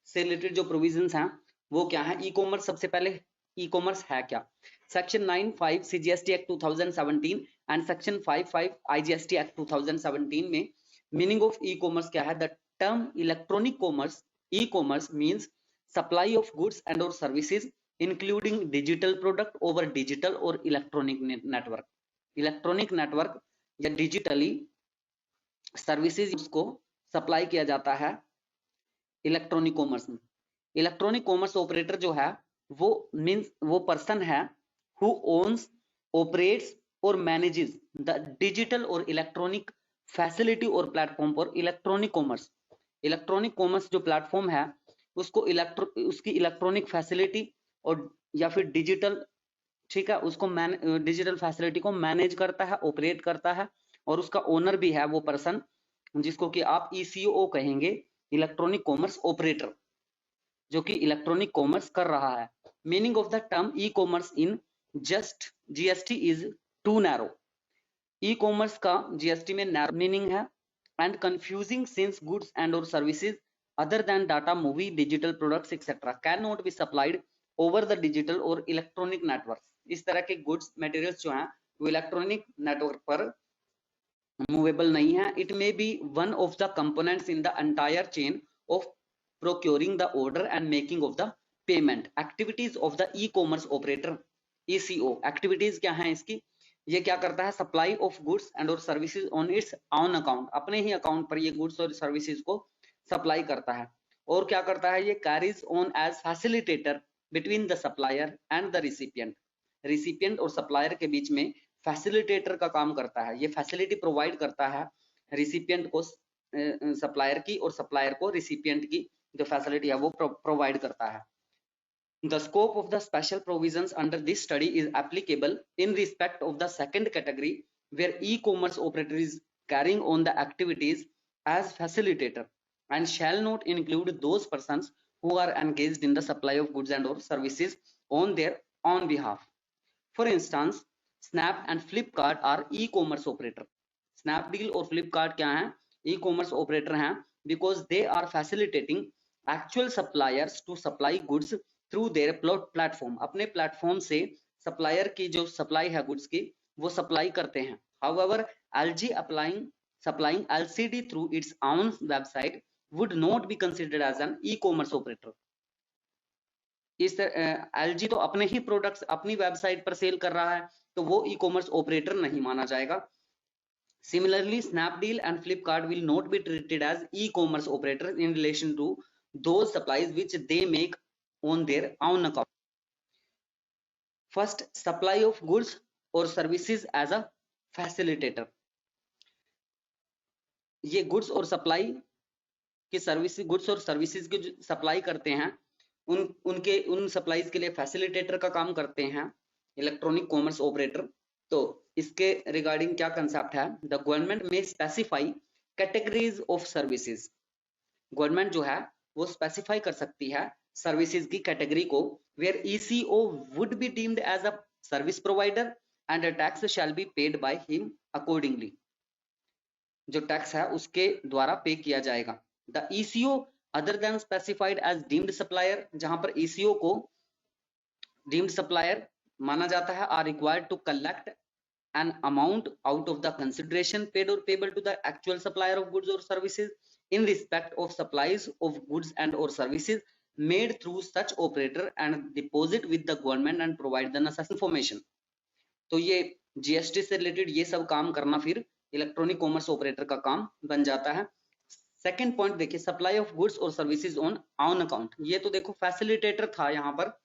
से रिलेटेड जो प्रोविजंस हैं वो क्या है. ई कॉमर्स, सबसे पहले ई कॉमर्स है क्या. Section 9(5) CGST act 2017 and section 5(5) IGST act 2017 में मीनिंग ऑफ ई कॉमर्स क्या है. The term electronic commerce, e commerce means supply of goods and or services including digital product over digital or electronic network. Electronic network या digitally services को supply किया जाता है electronic commerce में. Electronic commerce operator जो है वो means वो पर्सन है हु ओन्स, ऑपरेट्स और manages the digital or electronic facility और platform for electronic commerce. Electronic commerce जो प्लेटफॉर्म है उसको उसकी इलेक्ट्रॉनिक फैसिलिटी और या फिर डिजिटल ठीक है, उसको डिजिटल फैसिलिटी को मैनेज करता है, ऑपरेट करता है, और उसका ओनर भी है वो पर्सन जिसको कि आप ईसीओ कहेंगे, इलेक्ट्रॉनिक कॉमर्स ऑपरेटर, जो कि इलेक्ट्रॉनिक कॉमर्स कर रहा है। Meaning of the term e commerce in just GST is too narrow. E commerce का जीएसटी में नैरो मीनिंग है and confusing since goods and or services other than data, movie, digital products etcetera can not be supplied over the digital or electronic network. इस तरह के goods materials जो हैं वो electronic network पर movable नहीं है। It may be one of the components in the entire chain of procuring the order and making of the payment। activities of the e-commerce operator ECO activities क्या हैं इसकी? ये क्या करता है? Supply of goods and or services on it's on account, अपने ही account पर ये गुड्स और सर्विसेज को सप्लाई करता है। और क्या करता है? ये carries on as facilitator between the supplier and the recipient. Recipient और सप्लायर के बीच में फैसिलिटेटर का काम करता है। ये फैसिलिटी प्रोवाइड करता है रिसिपिएंट को सप्लायर की, और सप्लायर को रिसिपिएंट की जो फैसिलिटी है वो प्रोवाइड करता है। The scope of the special provisions under this study is applicable in respect of the second category, where e-commerce operator is carrying on the activities as facilitator and shall not include those persons who are engaged in the supply of goods and or services on their own behalf. For instance, Snap and Flipkart are e-commerce operator. Snapdeal और Flipkart क्या हैं? E-commerce operator हैं because they are facilitating actual suppliers to supply goods through their platform। अपने platform से supplier की जो supply है goods की वो सप्लाई करते हैं। However, LG supplying LCD through its own website would not be considered as an e-commerce operator। इस LG तो अपने ही प्रोडक्ट्स अपनी वेबसाइट पर सेल कर रहा है, तो वो ई कॉमर्स ऑपरेटर नहीं माना जाएगा। Similarly, Snapdeal and Flipkart will not be treated as e-commerce operators in relation to those supplies which they make on their own account। First, supply of goods or services as a facilitator। ये goods और supply की service, goods और services की जो supply करते हैं उन supplies के लिए फैसिलिटेटर का काम करते हैं इलेक्ट्रॉनिक कॉमर्स ऑपरेटर। तो इसके रिगार्डिंग क्या कंसेप्ट है? द गवर्नमेंट में specify categories of services. Government जो है वो स्पेसिफाई कर सकती है सर्विसेज की कैटेगरी को, where ECO would be deemed as a service provider and a tax shall be paid by him accordingly. जो टैक्स है उसके द्वारा पे किया जाएगा। The ECO other than specified as deemed supplier, जहां पर ईसीओ को डीम्ड सप्लायर माना जाता है, are required to collect an amount out of the consideration paid or payable to the actual supplier of goods or services in respect of supplies of goods and or services made through such operator and deposit with the government and provide the necessary information। तो ये GST से related ये सब काम करना फिर electronic commerce operator का काम बन जाता है। सेकंड पॉइंट देखिए, सप्लाई ऑफ गुड्स और सर्विसेज ऑन अकाउंट। ये तो देखो फैसिलिटेटर था यहाँ पर,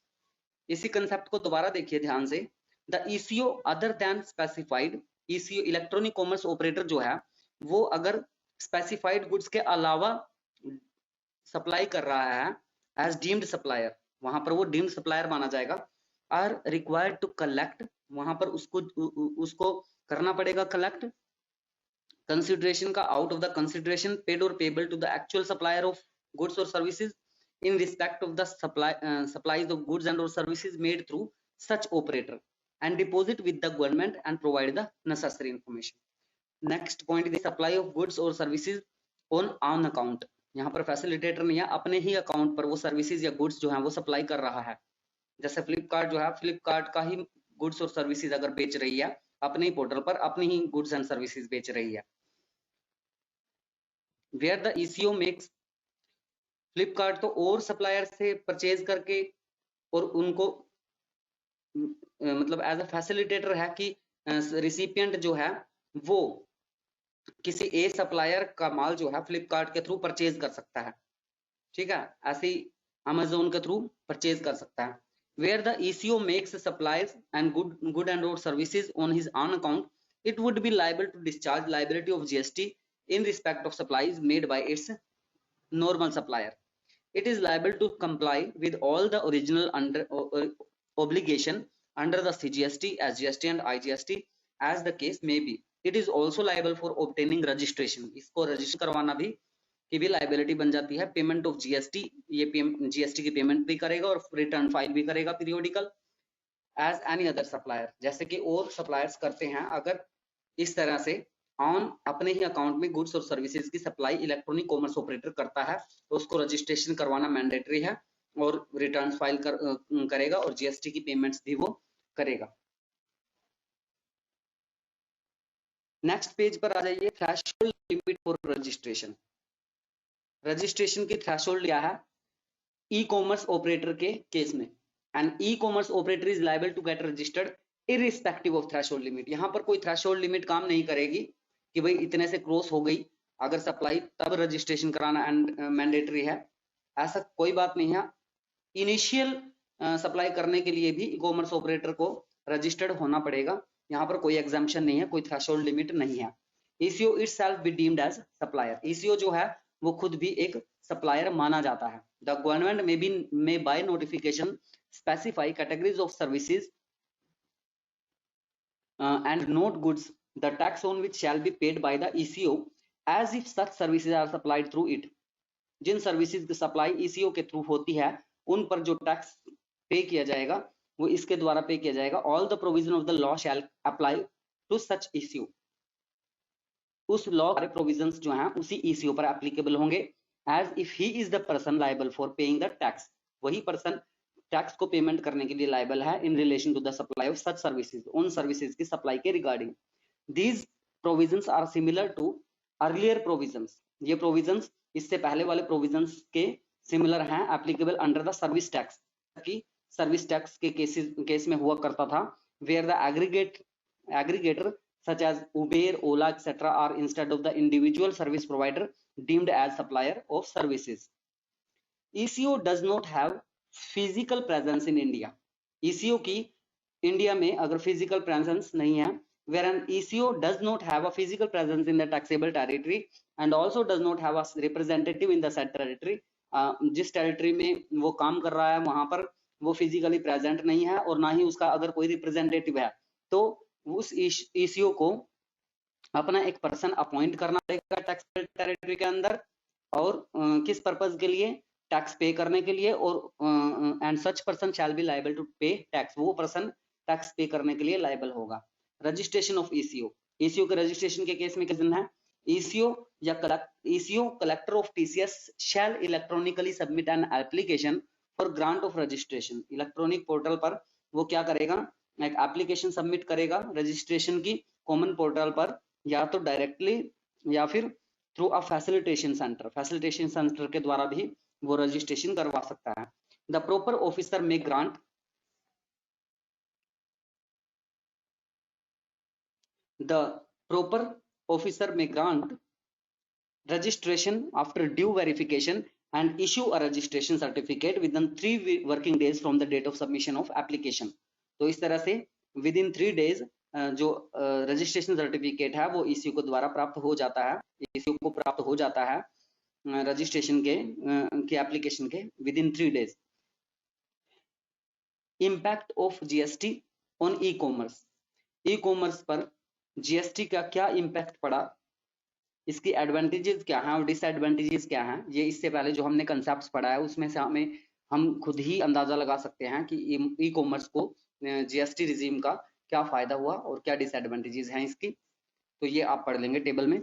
इसी कंसेप्ट को दोबारा देखिए ध्यान से। The ECO other than specified, eco electronic commerce operator जो है वो अगर स्पेसिफाइड गुड्स के अलावा सप्लाई कर रहा है एज डीम्ड सप्लायर, वहां पर वो डीम्ड सप्लायर माना जाएगा। आर रिक्वायर्ड टू कलेक्ट, वहां पर उसको करना पड़ेगा कलेक्ट कंसिडरेशन का, out of the consideration paid or payable to the actual supplier of goods और services in respect of the supplies of goods and or services made through such operator and deposit with the government and provide the necessary information। next point is supply of goods or services on account। यहाँ पर facilitator नहीं है, अपने ही account पर वो services या goods जो है वो सप्लाई कर रहा है। जैसे फ्लिपकार्ट जो है, फ्लिपकार्ट का ही गुड्स और सर्विसेज अगर बेच रही है अपने ही पोर्टल पर, अपनी ही गुड्स एंड सर्विसेज बेच रही है। where the ECO makes, Flipkart तो और सप्लायर से परचेज करके और उनको मतलब एज अ फैसिलिटेटर है कि रिसिपिएंट जो है वो किसी ए सप्लायर का माल जो है फ्लिपकार्ट के थ्रू परचेज कर सकता है। ठीक है, ऐसे ही अमेजोन के थ्रू परचेज कर सकता है। Where the ECO makes supplies and good and or services on his own account, it would be liable to discharge liability of GST in respect of supplies made by its normal supplier। It is liable to comply with all the original under obligation under the CGST, SGST and IGST as the case may be. It is also liable for obtaining registration. इसको register करवाना भी की भी liability बन जाती है. Payment of GST, ये GST की पेमेंट भी करेगा और रिटर्न फाइल भी करेगा periodical as any other supplier, जैसे कि और सप्लायर्स करते हैं. अगर इस तरह से ऑन अपने ही अकाउंट में गुड्स और सर्विसेज की सप्लाई इलेक्ट्रॉनिक कॉमर्स ऑपरेटर करता है तो उसको रजिस्ट्रेशन करवाना मैंडेटरी है और रिटर्न फाइल करेगा और जीएसटी की पेमेंट्स भी वो करेगा. नेक्स्ट पेज पर आ जाइए. Threshold limit for registration. Registration की थ्रेशोल्ड क्या है ई कॉमर्स ऑपरेटर के केस में. And e commerce operator is liable to get registered irrespective of threshold limit. यहाँ पर कोई थ्रेशोल्ड लिमिट काम नहीं करेगी कि भाई इतने से क्रॉस हो गई अगर सप्लाई तब रजिस्ट्रेशन कराना एंड मैंडेटरी है, ऐसा कोई बात नहीं है. इनिशियल सप्लाई करने के लिए भी ई कॉमर्स ऑपरेटर को रजिस्टर्ड होना पड़ेगा. यहाँ पर कोई एग्जाम्पशन नहीं है, कोई थ्रेशोल्ड लिमिट नहीं है. ECO itself be deemed as supplier. ECO जो है वो खुद भी एक सप्लायर माना जाता है. The government may by notification specify categories of services and note goods the tax on which shall be paid by the ECO as if such services are supplied through it. जिन services की supply ECO के through होती है उन पर जो tax पे किया जाएगा वो इसके द्वारा पे किया जाएगा. All the provision of the law shall apply to such ECO. उस लॉ के प्रोविजंस जो हैं उसी ECO पर एप्लीकेबल होंगे. As if he is the person liable for paying the tax. वही पर्सन टैक्स को पेमेंट करने के लिए लायबल है in relation to the supply of such services. उन सर्विसेज की सप्लाई के regarding. These provisions are similar to earlier provisions. ये प्रोविजंस इससे पहले वाले प्रोविजंस के सिमिलर हैं. Applicable under the service tax की सर्विस टैक्स के केस में हुआ करता था. Where the aggregator such as Uber, Ola, etc. are instead of the individual service provider deemed as supplier of services. ECO does not have physical presence in India. ECO की India में अगर physical presence नहीं है, wherein ECO does not have a physical presence in the taxable territory and also does not have a representative in the said territory. जिस territory में वो काम कर रहा है वहां पर वो फिजिकली प्रेजेंट नहीं है और ना ही उसका अगर कोई रिप्रेजेंटेटिव है तो उस ECO को अपना एक पर्सन अपॉइंट करना पड़ेगा टैक्सेबल टेरिटरी के अंदर और किस पर्पज के लिए, टैक्स पे करने के लिए. और and such person shall be liable to pay tax. वो पर्सन टैक्स पे करने के लिए लायबल होगा. Registration of ECO. ECO के रजिस्ट्रेशन के केस में क्या है, ECO collector of TCS shall electronically submit an application for grant of registration. Electronic portal पर वो क्या करेगा, एक एप्लीकेशन सबमिट करेगा रजिस्ट्रेशन की कॉमन पोर्टल पर, या तो डायरेक्टली या फिर through a facilitation centre. Facilitation centre के द्वारा भी वो रजिस्ट्रेशन करवा सकता है. द प्रॉपर ऑफिसर में grant registration after due verification and issue a registration certificate within 3 working days from the date of submission of application. तो इस तरह से within 3 days जो रजिस्ट्रेशन सर्टिफिकेट है वो ECO को द्वारा प्राप्त हो जाता है. ECO को प्राप्त हो जाता है रजिस्ट्रेशन के एप्लीकेशन के within 3 days. Impact of GST on e commerce. E commerce पर GST का क्या इम्पैक्ट पड़ा, इसकी एडवांटेजेस क्या हैं और डिसएडवांटेजेस क्या हैं, ये इससे पहले जो हमने कंसेप्ट्स पढ़ा है उसमें से हम खुद ही अंदाजा लगा सकते हैं कि ई कॉमर्स को GST रिजीम का क्या फायदा हुआ और क्या डिसएडवांटेजेस हैं इसकी. तो ये आप पढ़ लेंगे टेबल में.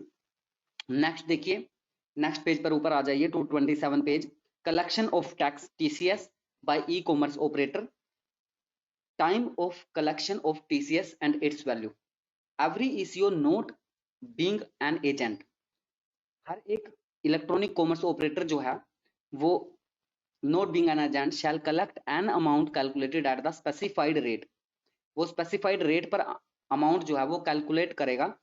नेक्स्ट देखिए, नेक्स्ट पेज पर ऊपर आ जाइए 227 page. Collection of tax TCS by e commerce operator. Time of collection of TCS and its value. Every ECO not being an agent. हर एक इलेक्ट्रॉनिक कॉमर्स ऑपरेटर जो है वो not being an agent shall collect an amount calculated at the specified rate. वो specified rate पर amount जो है वो कैलकुलेट करेगा.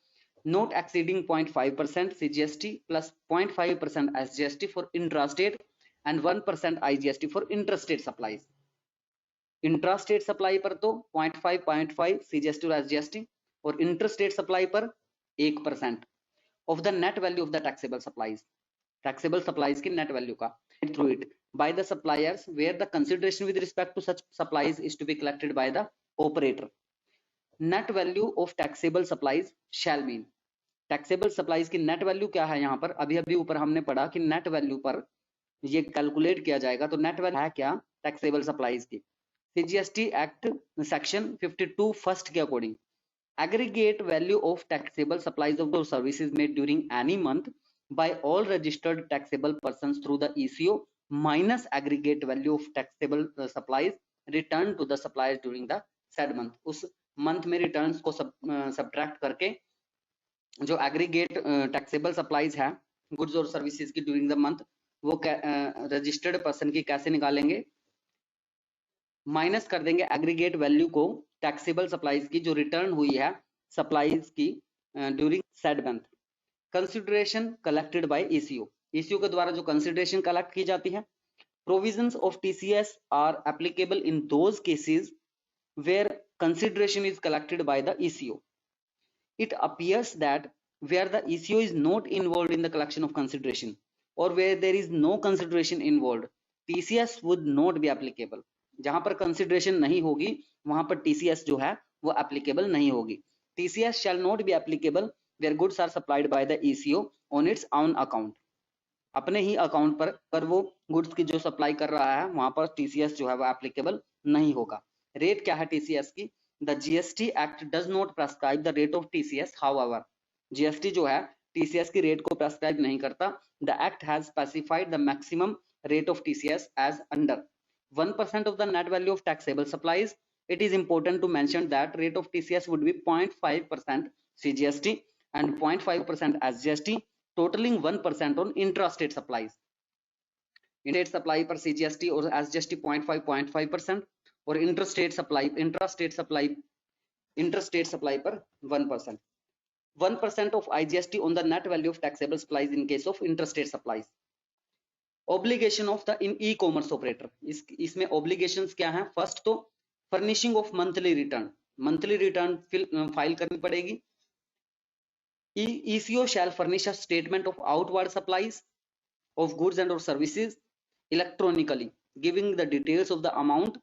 Not exceeding 0.5% CGST plus 0.5% SGST for intrastate and 1% IGST for interstate supplies. Intrastate supply पर तो 0.5 CGST और SGST और इंटरस्टेट सप्लाई पर 1% of the net value of the taxable supplies. Taxable supplies की net value का through it by the suppliers where the consideration with respect to such supplies is to be collected by the operator. Net value of taxable supplies shall mean, taxable supplies की net value क्या है यहाँ पर, अभी अभी ऊपर हमने पढ़ा कि नेट वैल्यू पर ये कैलकुलेट किया जाएगा, तो नेट वैल्यू है क्या टैक्सेबल सप्लाईज की। सीजीएसटी एक्ट सेक्शन 52 फर्स्ट के according aggregate value of taxable supplies of those services made during any month by all registered taxable persons through the ECO minus aggregate value of taxable supplies returned to the suppliers during the said month। उस month में returns को subtract करके जो aggregate taxable supplies है goods और services की during the month वो registered person की कैसे निकालेंगे, माइनस कर देंगे एग्रीगेट वैल्यू को टैक्सेबल सप्लाईज की जो रिटर्न हुई है सप्लाईज की during said month. Consideration collected by ECO, ECO के द्वारा जो कंसिडरेशन कलेक्ट की जाती है। Provisions of TCS are applicable in those cases where consideration is collected by the eco. It appears that where the ECO is not involved in the collection of consideration or where there is no consideration involved, TCS would not be applicable। जहां पर consideration नहीं होगी वहां पर TCS जो है वो applicable नहीं होगी। TCS shall not be applicable where goods are supplied by the ECO on its own account। अपने ही अकाउंट पर वो गुड्स की जो सप्लाई कर रहा है वहां पर TCS जो है वो applicable नहीं होगा। रेट क्या है TCS की, The GST Act does not prescribe the rate of TCS, however, GST जो है TCS की रेट को prescribe नहीं करता। The Act has specified the maximum rate of TCS as under 1% of the net value of taxable supplies. It is important to mention that rate of TCS would be 0.5% CGST and 0.5% SGST, totaling 1% on intrastate supplies. Intrastate supply पर CGST और SGST 0.5% और interstate supply पर 1%। 1% of IGST on the net value of taxable supplies in case of interstate supplies. Obligation of the in E commerce operator, इसमें obligations क्या हैं। First तो furnishing of monthly return file करनी पड़ेगी। ECO shall furnish a statement of outward supplies of goods and or services electronically, giving the details of the amount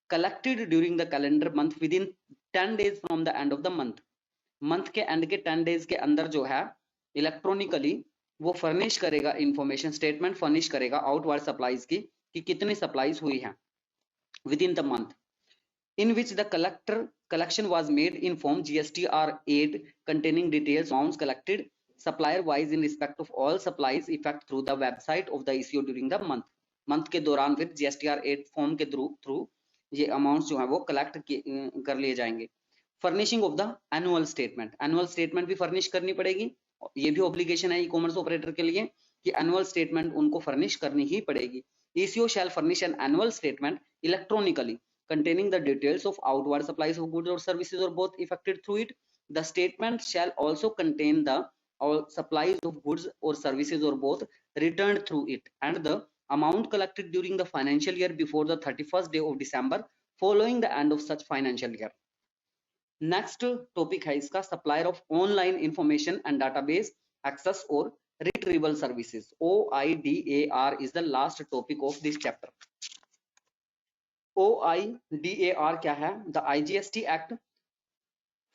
collected during the calendar month within 10 days from the end of the month। Month के and के 10 days के अंदर जो है electronically वो furnish करेगा information, statement furnish करेगा outward supplies की कि कितनी सप्लाईज हुई हैं with in the month, in which the collection was made in form GSTR 8 containing details amounts collected supplier wise in respect of all supplies effect through the website of the ECO during the month। Month के दौरान फिर GSTR 8 form के through ये amounts जो है वो collect कर लिए जाएंगे। Furnishing of the annual statement भी फर्निश करनी पड़ेगी। ये भी ऑब्लिगेशन है ई कॉमर्स ऑपरेटर के लिए कि एनुअल स्टेटमेंट उनको फर्निश करनी ही पड़ेगी। ECO shall furnish an annual statement electronically containing the details of outward supplies of goods or services or both effected through it। The statement shall also contain the all supplies of goods or services or both returned through it and the amount collected during the financial year before the 31st day of December following the end of such financial year। Next topic है इसका supplier of online information and database access or retrieval services. OIDAR is the last topic of this chapter। OIDAR क्या है? The IGST Act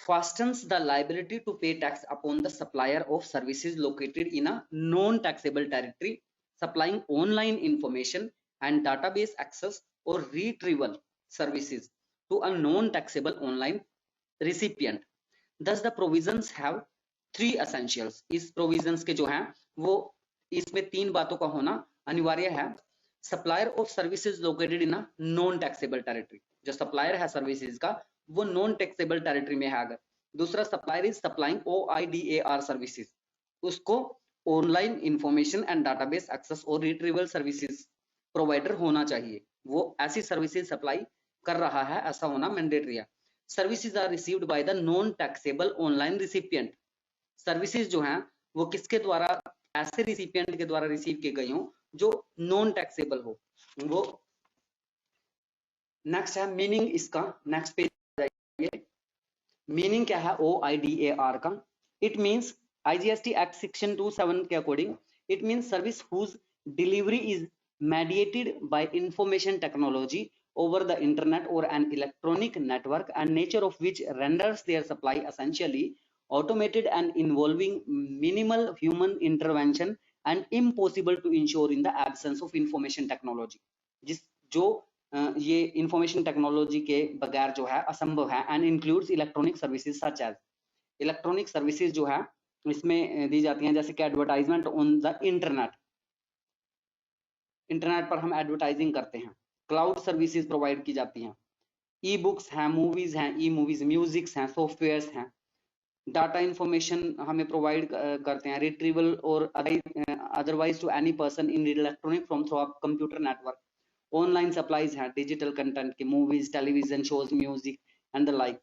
fastens the liability to pay tax upon the supplier of services located in a non-taxable territory supplying online information and database access or retrieval services to a non-taxable online recipient। Thus the provisions have three essentials। इस provisions के जो हैं वो इसमें तीन बातों का होना अनिवार्य है। Supplier of services located in non taxable territory, जो सप्लायर है सर्विसेज का वो नॉन टैक्सेबल टेरिटरी में है अगर। दूसरा supplier is supplying OIDAR services, उसको online information and database access or retrieval services provider होना चाहिए, वो ऐसी सर्विसेज सप्लाई कर रहा है, ऐसा होना मैंडेटरी है। Services are received by the non taxable online recipient, services जो हैं वो किसके द्वारा, ऐसे रिसिपिएंट के द्वारा रिसीव की गई हो जो नॉन टैक्सेबल हो वो। नेक्स्ट है मीनिंग इसका, नेक्स्ट पेज जाइए। मीनिंग क्या है OIDAR का? It means IGST act section 27 के according it means service whose delivery is mediated by information technology over the internet or an electronic network, and nature of which renders their supply essentially automated and involving minimal human intervention and impossible to ensure in the absence of information technology. जिस जो ये information technology के बगैर जो है असंभव है, and includes electronic services such as, electronic services जो है इसमें दी जाती हैं जैसे कि advertisement on the internet, internet पर हम एडवर्टाइजिंग करते हैं, क्लाउड सर्विसेज प्रोवाइड की जाती हैं, ई बुक्स हैं, मूवीज हैं, ई मूवीज, म्यूजिक्स हैं, सॉफ्टवेयर्स हैं, डाटा इंफॉर्मेशन हमें प्रोवाइड करते हैं, रिट्रीवल और otherwise to any person in electronic from through computer network, online supplies हैं, डिजिटल कंटेंट के, movies, television shows, music and the like,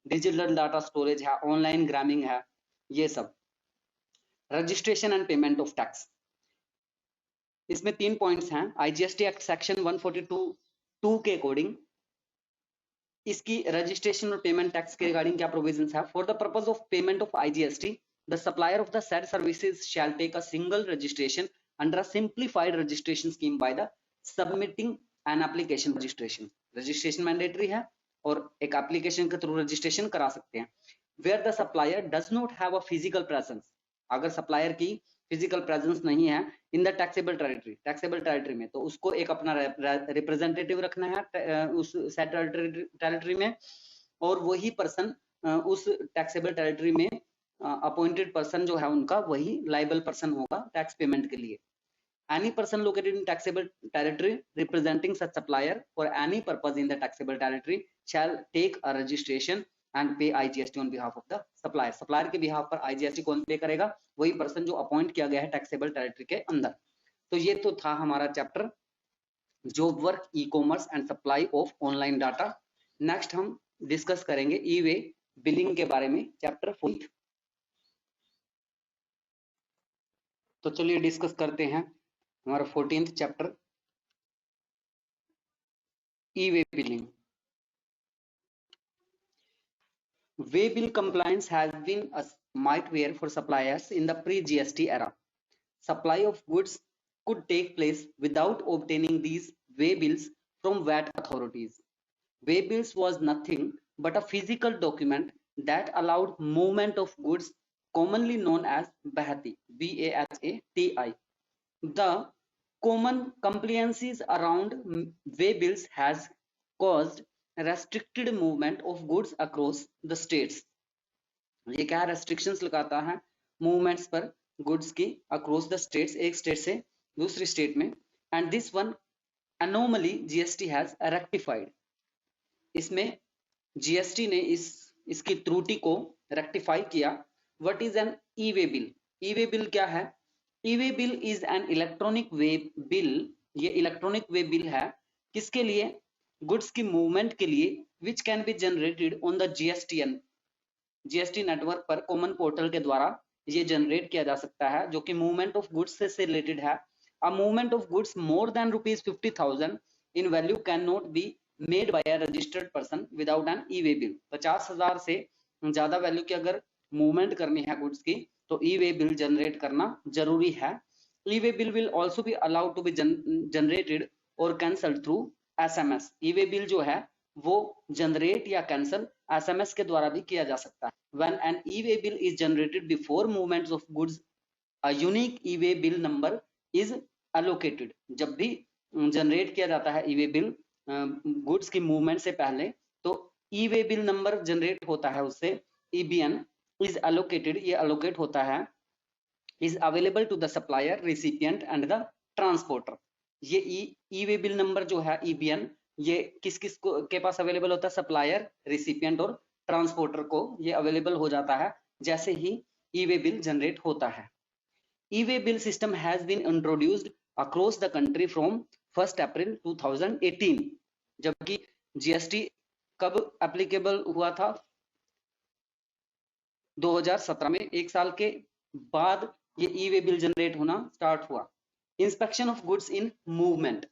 digital data storage है, online gaming है, ये सब। Registration and payment of tax, इसमें 3 points हैं। IGST act section 142(2) के according इसकी रजिस्ट्रेशन और पेमेंट टैक्स के रिगार्डिंग क्या प्रोविजंस है। For the purpose of payment of IGST the supplier of the said services shall take a single registration under a simplified registration scheme by the submitting an application registration. Registration mandatory है और एक application के through registration करा सकते हैं। Where the supplier does not have a physical presence, अगर supplier की physical presence नहीं है in the taxable territory, taxable territory में, तो उसको एक अपना रिप्रेजेंटेटिव रखना है उस सेट टेरिटरी में, और वही पर्सन उस टैक्सेबल टेरिटरी में अपॉइंटेड पर्सन जो है उनका वही लाइबल पर्सन होगा टैक्स पेमेंट के लिए। Any person located in taxable territory representing such supplier for any purpose in the taxable territory shall take a registration and pay IGST on behalf of the supplier. Supplier के behalf पर IGST कौन पे करेगा? वही person जो appoint किया गया है टैक्सेबल टेरिटरी के अंदर। तो ये तो था हमारा chapter job work, e commerce and supply of online data. Next हम डिस्कस करेंगे ई वे बिलिंग के बारे में, चैप्टर 4। तो चलिए डिस्कस करते हैं हमारा 14th chapter E way billing. Way bill compliance has been a nightmare for suppliers in the pre-GST era. Supply of goods could take place without obtaining these way bills from VAT authorities. Way bills was nothing but a physical document that allowed movement of goods, commonly known as BAHATI, B-A-H-A-T-I. The common compliances around way bills has caused restricted movement of goods across the states. ये क्या restrictions लगाता है movements पर goods की across the states, एक state से दूसरी state में, and this one anomaly GST has rectified. इसमें GST ने इसकी त्रुटि को रेक्टिफाई किया। What is an e-way bill? E-way bill क्या है? E-way bill is an electronic way bill. ये इलेक्ट्रॉनिक वे बिल है किसके लिए? गुड्स की मूवमेंट के लिए, which can be generated on the GST network पर कॉमन पोर्टल के द्वारा ये जनरेट किया जा सकता है, जो कि मूवमेंट ऑफ गुड्स से रिलेटेड है। A movement of goods more than ₹50,000 in value can not be made by a registered person without an e-way bill. 50,000 से ज्यादा वैल्यू की अगर मूवमेंट करनी है गुड्स की तो ई-वे बिल जनरेट करना जरूरी है। E way bill will also be allowed to be generated or cancelled through SMS। E way bill जो है वो जनरेट या कैंसल SMS के द्वारा भी किया जा सकता है। When an e-way bill is generated before movements of goods, a unique e-way bill number is allocated. जब भी जनरेट किया जाता है ई-वे बिल गुड्स की मूवमेंट से पहले, तो ई-वे बिल नंबर जनरेट होता है, उससे EBN is allocated, ये allocate होता है, is available to the supplier, recipient and the transporter. ये ई-वे बिल नंबर जो है EBN, ये किस किस के पास अवेलेबल होता है? सप्लायर, रिसिपिएंट और ट्रांसपोर्टर को ये अवेलेबल हो जाता है जैसे ही ई-वे बिल जनरेट होता है। E way bill system has been introduced across the country from 1 अप्रैल 2018, जबकि जीएसटी कब एप्लीकेबल हुआ था? 2017 में, एक साल के बाद ये ई-वे बिल जनरेट होना स्टार्ट हुआ। Inspection of goods in movement,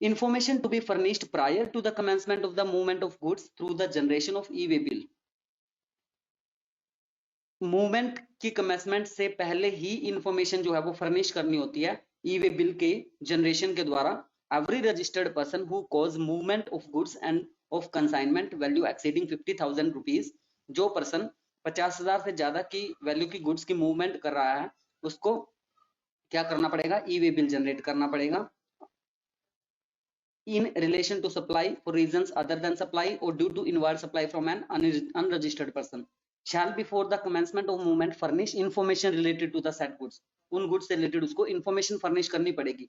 information to be furnished prior to the commencement of the movement of goods through the generation of e-way bill. Movement की कमेंसमेंट से पहले ही इंफॉर्मेशन जो है वो furnish करनी होती है ई-वे बिल के जनरेशन के द्वारा, every registered person who cause movement of goods and of consignment value exceeding 50,000 rupees, जो पर्सन 50,000 से ज्यादा की वैल्यू की गुड्स की मूवमेंट कर रहा है उसको क्या करना पड़ेगा, ई वे बिल जनरेट करना पड़ेगा in relation to supply for reasons other than supply or due to inward supply from an unregistered person shall before the commencement of movement furnish information related to the said goods. उन goods से related उसको information furnish करनी पड़ेगी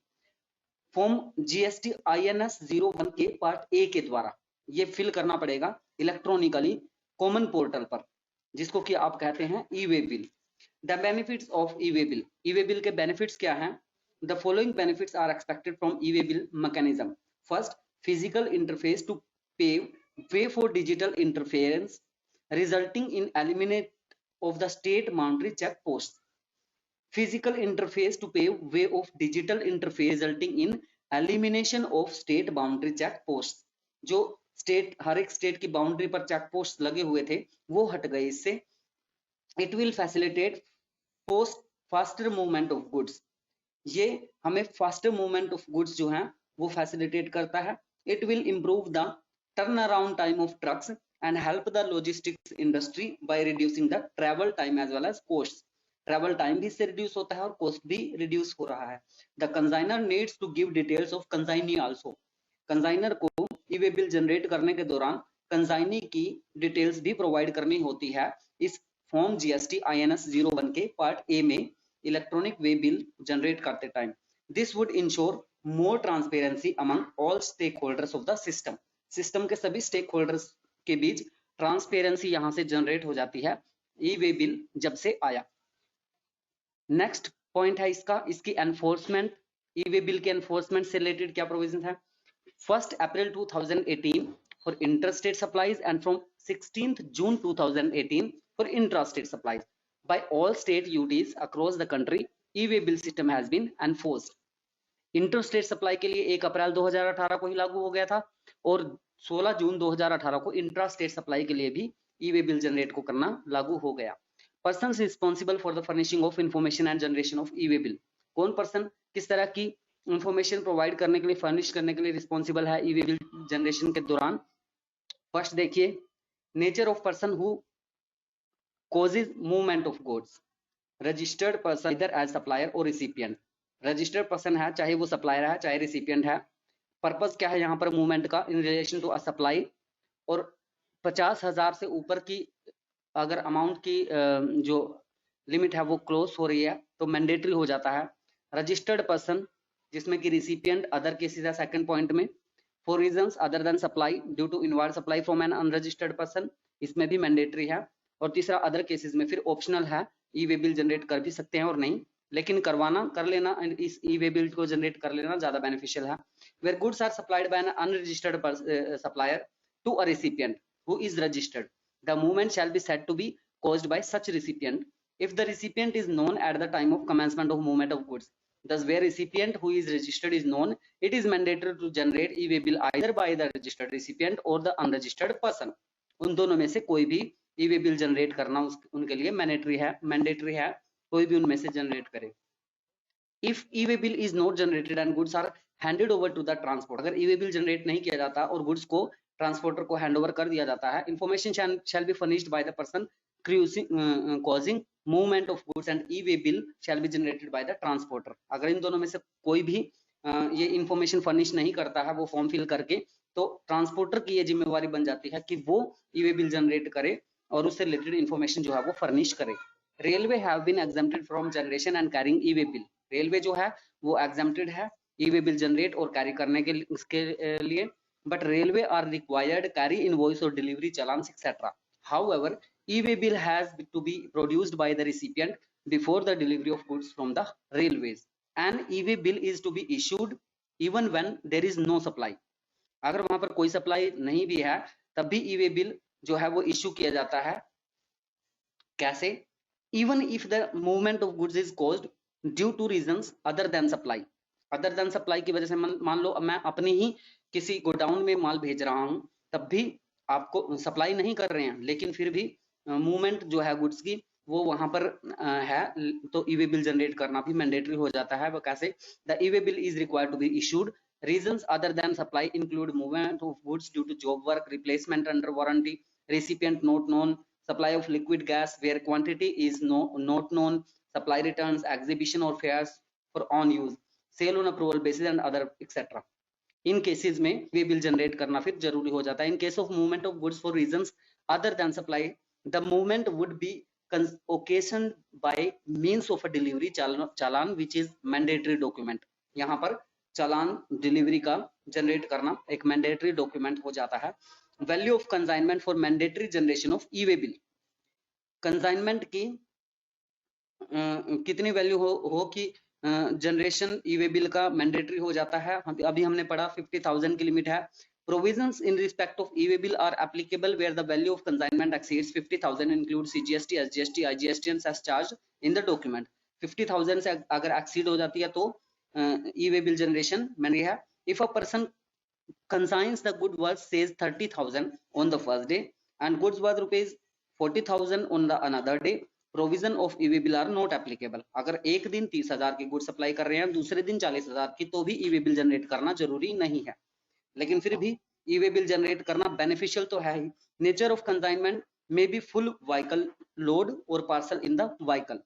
form GST INS 01 के part A के द्वारा ये fill करना पड़ेगा इलेक्ट्रॉनिकली कॉमन पोर्टल पर, जिसको कि आप कहते हैं e way bill. The benefits of e way bill, e way bill के बेनिफिट्स क्या हैं? The following benefits are expected from e way bill mechanism. First, physical interface to pave way for digital interference, resulting in elimination of the state boundary checkposts. Physical interface to pave way of digital interface, resulting in elimination of state boundary checkposts. जो state हर एक state की boundary पर check post लगे हुए थे वो हट गए इससे। It will facilitate faster movement of goods. ये हमें faster movement of goods जो हैं वो फैसिलिटेट करता है। It will improve the turn around time of trucks and help the logistics industry by reducing the travel time as well as cost. Travel time भी इससे reduce होता है और कॉस्ट भी रिड्यूस हो रहा है। The consignor needs to give details of consignee also. Consignor को ई वे बिल जनरेट करने के दौरान कंसाइनी की डिटेल्स भी प्रोवाइड करनी होती है। इस फॉर्म जीएसटी INS 01 के पार्ट ए में इलेक्ट्रॉनिक वे बिल जनरेट करते time. This would ensure more transparency among all stakeholders of the system. System के सभी स्टेक होल्डर्स के बीच ट्रांसपेरेंसी यहां से जनरेट हो जाती है ई वे बिल जब से आया। नेक्स्ट पॉइंट है इसकी एनफोर्समेंट। ई वे बिल के एनफोर्समेंट से रिलेटेड क्या प्रोविजन है? 1 अप्रैल 2018 for interstate supplies and from 16 June 2018 for intrastate supplies by all state UTs across the country e way bill system has been enforced. Interstate supply के लिए 1 अप्रैल 2018 को ही लागू हो गया था और 16 जून 2018 को इंट्रास्टेट सप्लाई के लिए भी ई वे बिल जनरेट को करना लागू हो गया। Person responsible for the furnishing of information and generation of e way bill. कौन पर्सन किस तरह की इंफॉर्मेशन प्रोवाइड करने के लिए, फर्निश करने के लिए रिस्पॉन्सिबल है ई वे बिल जनरेशन के दौरान? फर्स्ट देखिए, nature of person who causes movement of goods. Registered person इधर as supplier or recipient. Registered person है, चाहे वो सप्लायर है चाहे रिसिपिएंट है। पर्पस क्या है यहाँ पर मूवमेंट का? In relation to a supply. और 50,000 से ऊपर की अगर अमाउंट की जो लिमिट है वो क्लोज हो रही है तो मैंडेटरी हो जाता है। रजिस्टर्ड पर्सन जिसमें कि रिसिपिएंट अदर केसेस है सेकंड पॉइंट में, for reasons other than supply due to inward supply from an unregistered person, इसमें भी मैंडेटरी है। और तीसरा अदर केसेस में फिर ऑप्शनल है, ई वे बिल जनरेट कर भी सकते हैं और नहीं, लेकिन कर लेना इस ई वे बिल को जनरेट कर लेना ज्यादा बेनिफिशियल है। Where goods are supplied by an unregistered supplier to a recipient who is registered, the movement shall be said to be caused by such recipient if the recipient is known at the time of commencement of movement of goods. Thus, where recipient who is registered is known, it is mandatory to generate e-way bill either by the registered recipient or the unregistered person. उन दोनों में से कोई भी e-way bill generate करना उनके लिए mandatory है, कोई भी उनमें से जनरेट करे। If e way bill is not generated and goods are handed over to the transport, अगर ई-वे बिल जनरेट नहीं किया जाता और गुड्स को ट्रांसपोर्टर को हैंड ओवर कर दिया जाता है, information shall be furnished by the person causing movement of goods and e-way bill shall be generated by the transporter. अगर इन दोनों में से कोई भी ये इंफॉर्मेशन फर्निश नहीं करता है वो फॉर्म फिल करके, तो ट्रांसपोर्टर की ये जिम्मेवारी बन जाती है कि वो ई-वे बिल जनरेट करे और उससे रिलेटेड इंफॉर्मेशन जो है वो फर्निश करे। Railway have been exempted from generation and carrying e way bill. Railway जो है वो एग्जेम्प्टेड है ई-वे बिल जनरेट और कैरी करने के लिए, but railway are required carry invoice और delivery challan etcetera. However, e-way bill has to be produced by the recipient before the delivery of goods from the railways. And e-way bill is to be issued even when there is no supply. अगर वहां पर कोई supply नहीं भी है तब भी e-way bill जो है वो इश्यू किया जाता है। कैसे? Even if the movement of goods is caused due to reasons other than supply. Other than supply की वजह से मान लो मैं अपनी ही किसी गोडाउन में माल भेज रहा हूं, तब भी आपको सप्लाई नहीं कर रहे हैं लेकिन फिर भी मूवमेंट जो है गुड्स की वो वहां पर है, तो ई-वे बिल जनरेट करना भी मैंडेटरी हो जाता है। वो कैसे? The e-way bill is required to be issued Reasons other than supply include movement of goods due to job work, replacement under warranty, recipient not known, supply of liquid gas where quantity is not known, supply returns, exhibition or fairs for on use, sale on approval basis and other etc. In cases में वे bill generate करना फिर जरूरी हो जाता है. इन case of movement of goods for reasons other than supply, the movement would be occasioned by means of a delivery challan which is mandatory document. यहाँ पर चालान delivery का जनरेट करना एक मैंडेटरी डॉक्यूमेंट हो जाता है. Value of consignment for mandatory generation of e way bill. Consignment की कितनी वैल्यू हो कि जनरेशन ई वे बिल का मैंडेटरी हो जाता है. अभी हमने पढ़ा 50,000 की लिमिट है. Provisions in respect of e-way bill are applicable where the value of consignment exceeds 50,000 includes CGST, SGST, IGST and cess charge in the document. 50,000 से अगर exceed हो जाती है तो e-way bill generation मैंने है. If a person consigns the good was says 30,000 on the first day and goods was rupees 40,000 on the another day, provision of e-way bill are not applicable. अगर एक दिन 30,000 की गुड सप्लाई कर रहे हैं दूसरे दिन 40,000 की तो भी e-way bill जनरेट करना जरूरी नहीं है. लेकिन फिर भी ई वे बिल जनरेट करना बेनिफिशियल तो है ही. Nature of consignment may be full vehicle load or parcel in the vehicle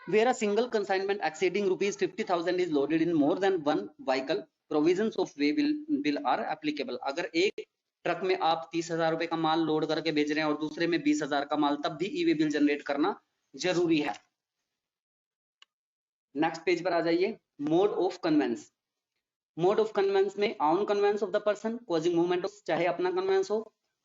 where a single consignment exceeding ₹50,000 is loaded in more than one vehicle, provisions of way bill are applicable. अगर एक truck में आप 30,000 रुपए का माल load करके भेज रहे हैं और दूसरे में 20,000 का माल, तब भी ई वे बिल जनरेट करना जरूरी है. नेक्स्ट पेज पर आ जाइए. Mode of conveyance. Mode of conveyance में on conveyance of the person causing movement of, चाहे अपना कन्वेंस हो,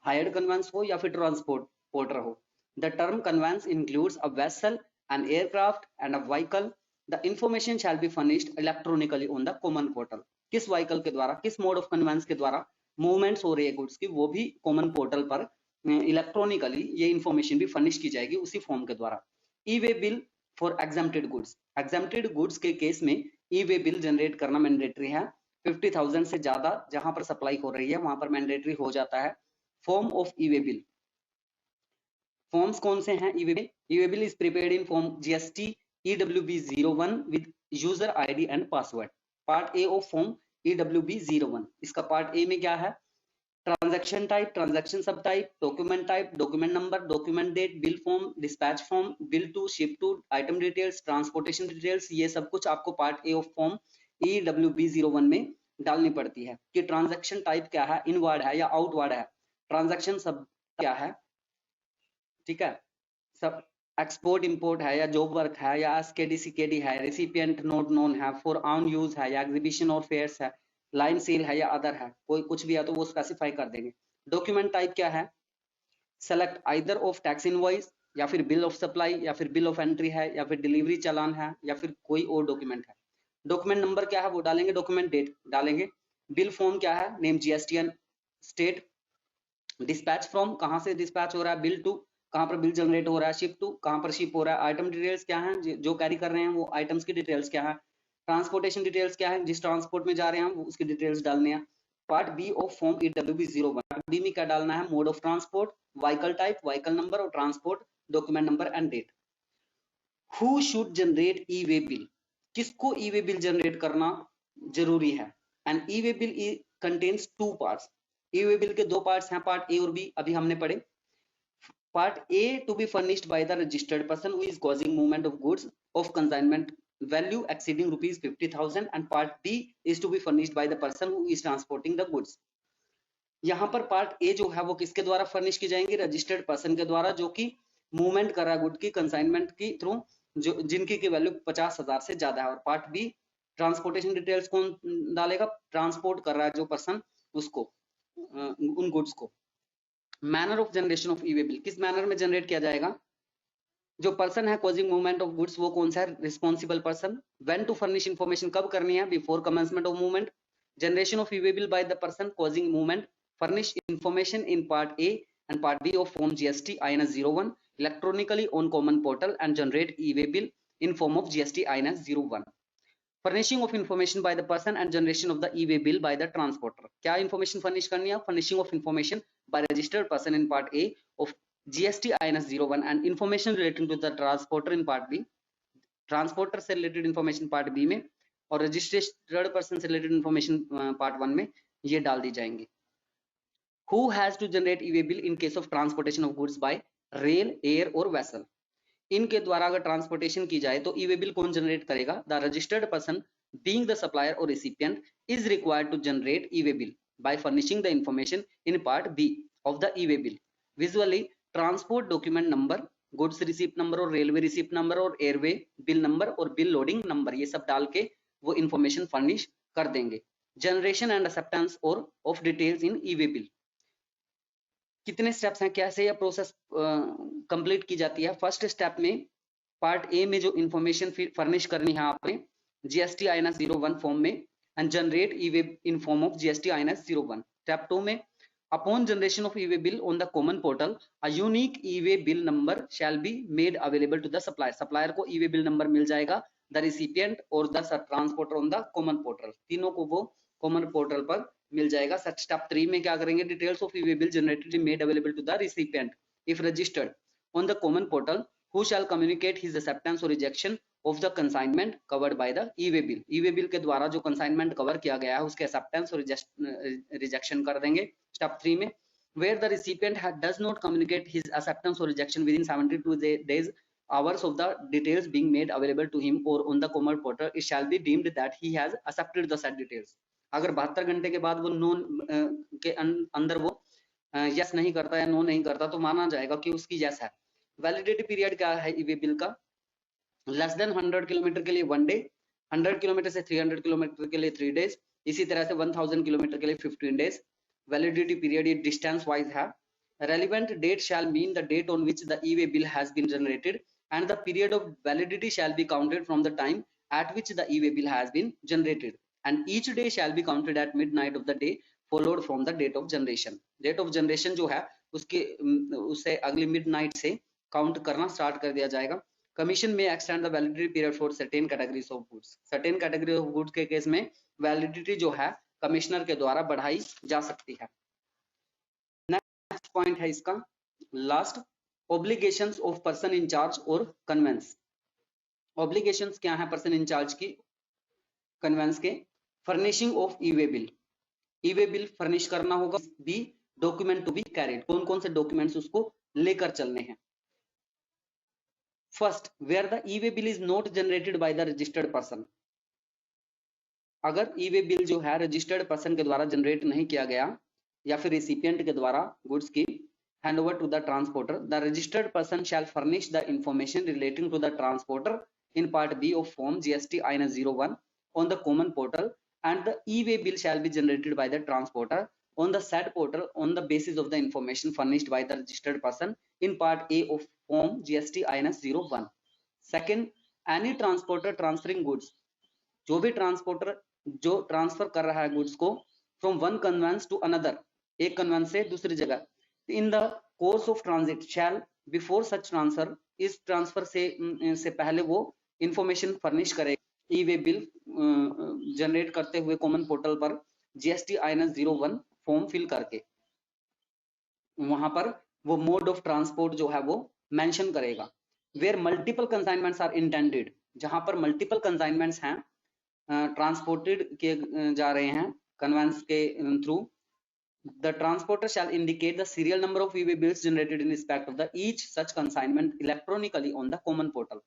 हायर्ड कन्वेंस हो या फिर ट्रांसपोर्ट पोर्टर हो. The term conveyance includes a vessel, an aircraft and a vehicle. The information shall be furnished electronically on the common portal. किस vehicle के द्वारा, किस मोड ऑफ कन्वेंस के द्वारा मूवमेंट्स हो रही है गुड्स की, वो भी कॉमन पोर्टल पर इलेक्ट्रॉनिकली ये इंफॉर्मेशन भी फर्निश की जाएगी उसी फॉर्म के द्वारा. E way bill for exempted goods. Exempted goods के केस में ई वे बिल जनरेट करना मैंडेटरी है. 50,000 से ज्यादा जहां पर सप्लाई हो रही है वहां पर मैंडेटरी हो जाता है. Form of e way bill. Forms कौन से हैं e way bill? E way bill is prepared in form GST EWB01 with user ID and password. Part A of form EWB01. इसका पार्ट ए में क्या है? Transaction type, transaction sub type, document type, document number, document date, bill form, dispatch form, bill to, ship to, item details, transportation details, ये सब कुछ आपको part A of form EWB01 में डालनी पड़ती है. कि ट्रांजैक्शन टाइप क्या है, इनवर्ड है या आउटवर्ड है, ट्रांजैक्शन सब क्या है, ठीक है, सब एक्सपोर्ट इंपोर्ट है या जॉब वर्क है या SKD CKD है, रेसिपिएंट नोट नोन है, फॉर ऑन यूज है या एग्जीबिशन और फेयर्स है, लाइन सेल है या अदर है, कोई कुछ भी है तो वो स्पेसिफाई कर देंगे. डॉक्यूमेंट टाइप क्या है? Select either of tax invoice या फिर बिल ऑफ सप्लाई या फिर बिल ऑफ एंट्री है या फिर डिलीवरी चालान है या फिर कोई और डॉक्यूमेंट है. डॉक्यूमेंट नंबर क्या है वो डालेंगे, डॉक्यूमेंट डेट डालेंगे. बिल फॉर्म क्या है? Name GSTN state. Dispatch from कहां से डिस्पैच हो रहा है, बिल टू कहां पर बिल जनरेट हो रहा है, शिप टू कहां पर शिप हो रहा है, आइटम डिटेल्स क्या है जो कैरी कर रहे हैं वो आइटम्स की डिटेल्स क्या है, ट्रांसपोर्टेशन डिटेल्स क्या है जिस ट्रांसपोर्ट में जा रहे हैं वो उसकी डिटेल्स डालने हैं. Part B of form EWB01. Part B में क्या डालना है? Mode of transport, vehicle type, vehicle number or transport, document number and date. Who should generate e way bill. किसको ई वे बिल जनरेट करना जरूरी है? And e way bill contains two parts. E way bill के दो parts हैं, part A और B, अभी हमने पढ़े. Part A to be furnished by the registered person who is causing movement of goods of consignment value exceeding ₹50,000 and part B is to be furnished by the person who is transporting the goods. यहाँ पर part A जो है वो किसके द्वारा furnish की जाएंगी? Registered person के द्वारा जो कि मूवमेंट कर रहा है गुड की कंसाइनमेंट की थ्रू, जो जिनकी की वैल्यू 50,000 से ज्यादा है. और पार्ट बी ट्रांसपोर्टेशन डिटेल्स कौन डालेगा? ट्रांसपोर्ट कर रहा है जो पर्सन उसको उन गुड्स को. Manner of generation of e way bill. किस मैनर में जनरेट किया जाएगा? जो पर्सन है कॉजिंग मूवमेंट ऑफ गुड्स वो कौन सा है? Responsible person. When to furnish information, कब करनी है? Before commencement of movement. Generation of e way bill by the person causing movement. Furnish information in part A and part B of form GST INS01 electronically on common portal and generate e-way bill in form of GST INS01. Furnishing of information by the person and generation of the e-way bill by the transporter. क्या information furnish करनी है? Furnishing of information by registered person in part A of GST INS01 and information relating to the transporter in part B. Transporter से related information part B में और registered person से related information part 1 में ये डाल दी जाएंगी। Who has to generate e-way bill in case of transportation of goods by rail, air और vessel? इनके द्वारा अगर ट्रांसपोर्टेशन की जाए तो ई-वे बिल कौन जनरेट करेगा? The registered person being the supplier or recipient is required to generate e way bill by furnishing the information in part B of the e-way bill. Visually transport document number, goods receipt number or railway receipt number or airway bill number or bill loading number, ये सब डाल के वो information furnish कर देंगे। Generation and acceptance or of details in e-way bill. कितने steps हैं, कैसे यह प्रोसेस कंप्लीट की जाती है? फर्स्ट स्टेप में पार्ट ए में जो इंफॉर्मेशन फर्निश करनी है आपने जीएसटी INS 01 फॉर्म में and generate e way in form of GST INS 01। Step 2 में upon generation of e-way bill on the common portal a unique e way bill number shall be made available to the supplier. Supplier को e way bill number मिल जाएगा, the recipient और the transporter on the common portal, तीनों को वो common portal पर मिल जाएगा। Step 3 में क्या करेंगे? Details of e-way bill generated made available to the recipient if registered on the common portal who shall communicate his acceptance or rejection of the consignment covered by the e-way bill। e-way bill के द्वारा जो consignment cover किया गया है उसके acceptance और rejection कर देंगे। स्टेप 3 में where the recipient does not communicate his acceptance or rejection within 72 days hours of the details being made available to him or on the common portal, it shall be deemed that he has accepted the said details। अगर 72 घंटे के बाद वो known के अंदर वो yes नहीं करता या नो नहीं करता तो माना जाएगा कि उसकी यस है। वैलिडिटी पीरियड क्या है ई-वे बिल का? लेस देन 100 किलोमीटर के लिए 1 डे, 100 किलोमीटर से 300 किलोमीटर के लिए 3 डेज, इसी तरह से 1000 किलोमीटर के लिए 15 डेज। वैलिडिटी पीरियड ये डिस्टेंस वाइज है। Relevant date shall mean the date on which the e-way bill has been generated and the period of validity shall be counted from the time at which the e-way bill has been generated and each day shall be counted at midnight of the day followed from the date of generation. Date of generation जो है उससे अगली midnight से count करना start कर दिया जाएगा। Commission में extend the validity period for certain categories of goods. Certain category of goods के केस में वैलिडिटी जो है कमिश्नर के द्वारा बढ़ाई जा सकती है। नेक्स्ट पॉइंट है इसका last, obligations of person in charge और कन्वेंस। ऑब्लिगेशंस क्या है पर्सन इंचार्ज की, कन्वेंस के? Furnishing of e-way bill, e-way bill furnish करना होगा। B document to be carried, कौन कौन से डॉक्यूमेंट्स उसको लेकर चलने हैं। First, where the e-way bill is not generated by the registered person. अगर ई-वे बिल जो है रजिस्टर्ड पर्सन के द्वारा जनरेट नहीं किया गया या फिर रिसिपिएंट के द्वारा गुड्स की hand over to the transporter, the registered person shall furnish the information relating to the transporter in part B of form GST INS 01 on the common portal and the e-way bill shall be generated by the transporter on the said portal on the basis of the information furnished by the registered person in part A of form GST INS 01। Second, any transporter transferring goods, जो भी transporter जो transfer कर रहा है goods को from one conveyance to another, एक convince से दूसरी जगह, in the course of transit shall before such transfer, इस ट्रांसफर से पहले वो इंफॉर्मेशन फर्निश करेगा ई-वे बिल जनरेट करते हुए कॉमन पोर्टल पर GST INS 01 फॉर्म फिल करके, वहां पर वो मोड ऑफ ट्रांसपोर्ट जो है वो मेंशन करेगा। Where multiple consignments are intended, जहां पर मल्टीपल कंसाइनमेंट्स हैं ट्रांसपोर्टेड किए जा रहे हैं कन्वेंस के through, the transporter shall indicate the serial number of e-way bills generated in respect of the each such consignment electronically on the common portal.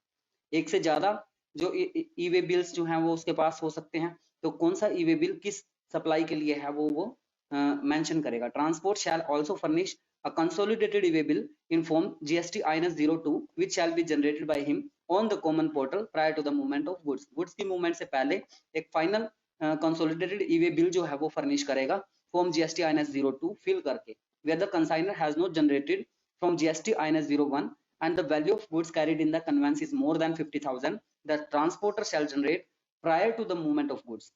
एक से ज्यादा जो ई-वे बिल्स जो हैं वो उसके पास हो सकते हैं, तो कौन सा ई-वे बिल किस सप्लाई के लिए है वो मेंशन करेगा। Transport shall also furnish a consolidated e-way bill in form GST INS 02 which shall be generated by him on the common portal prior to the movement of goods. Goods की movement से पहले एक final consolidated e-way bill जो है वो furnish करेगा form GST INS 02 fill करके, where the consignor has not generated from GST INS 01 and the value of goods carried in the conveyance is more than 50,000, the transporter shall generate prior to the movement of goods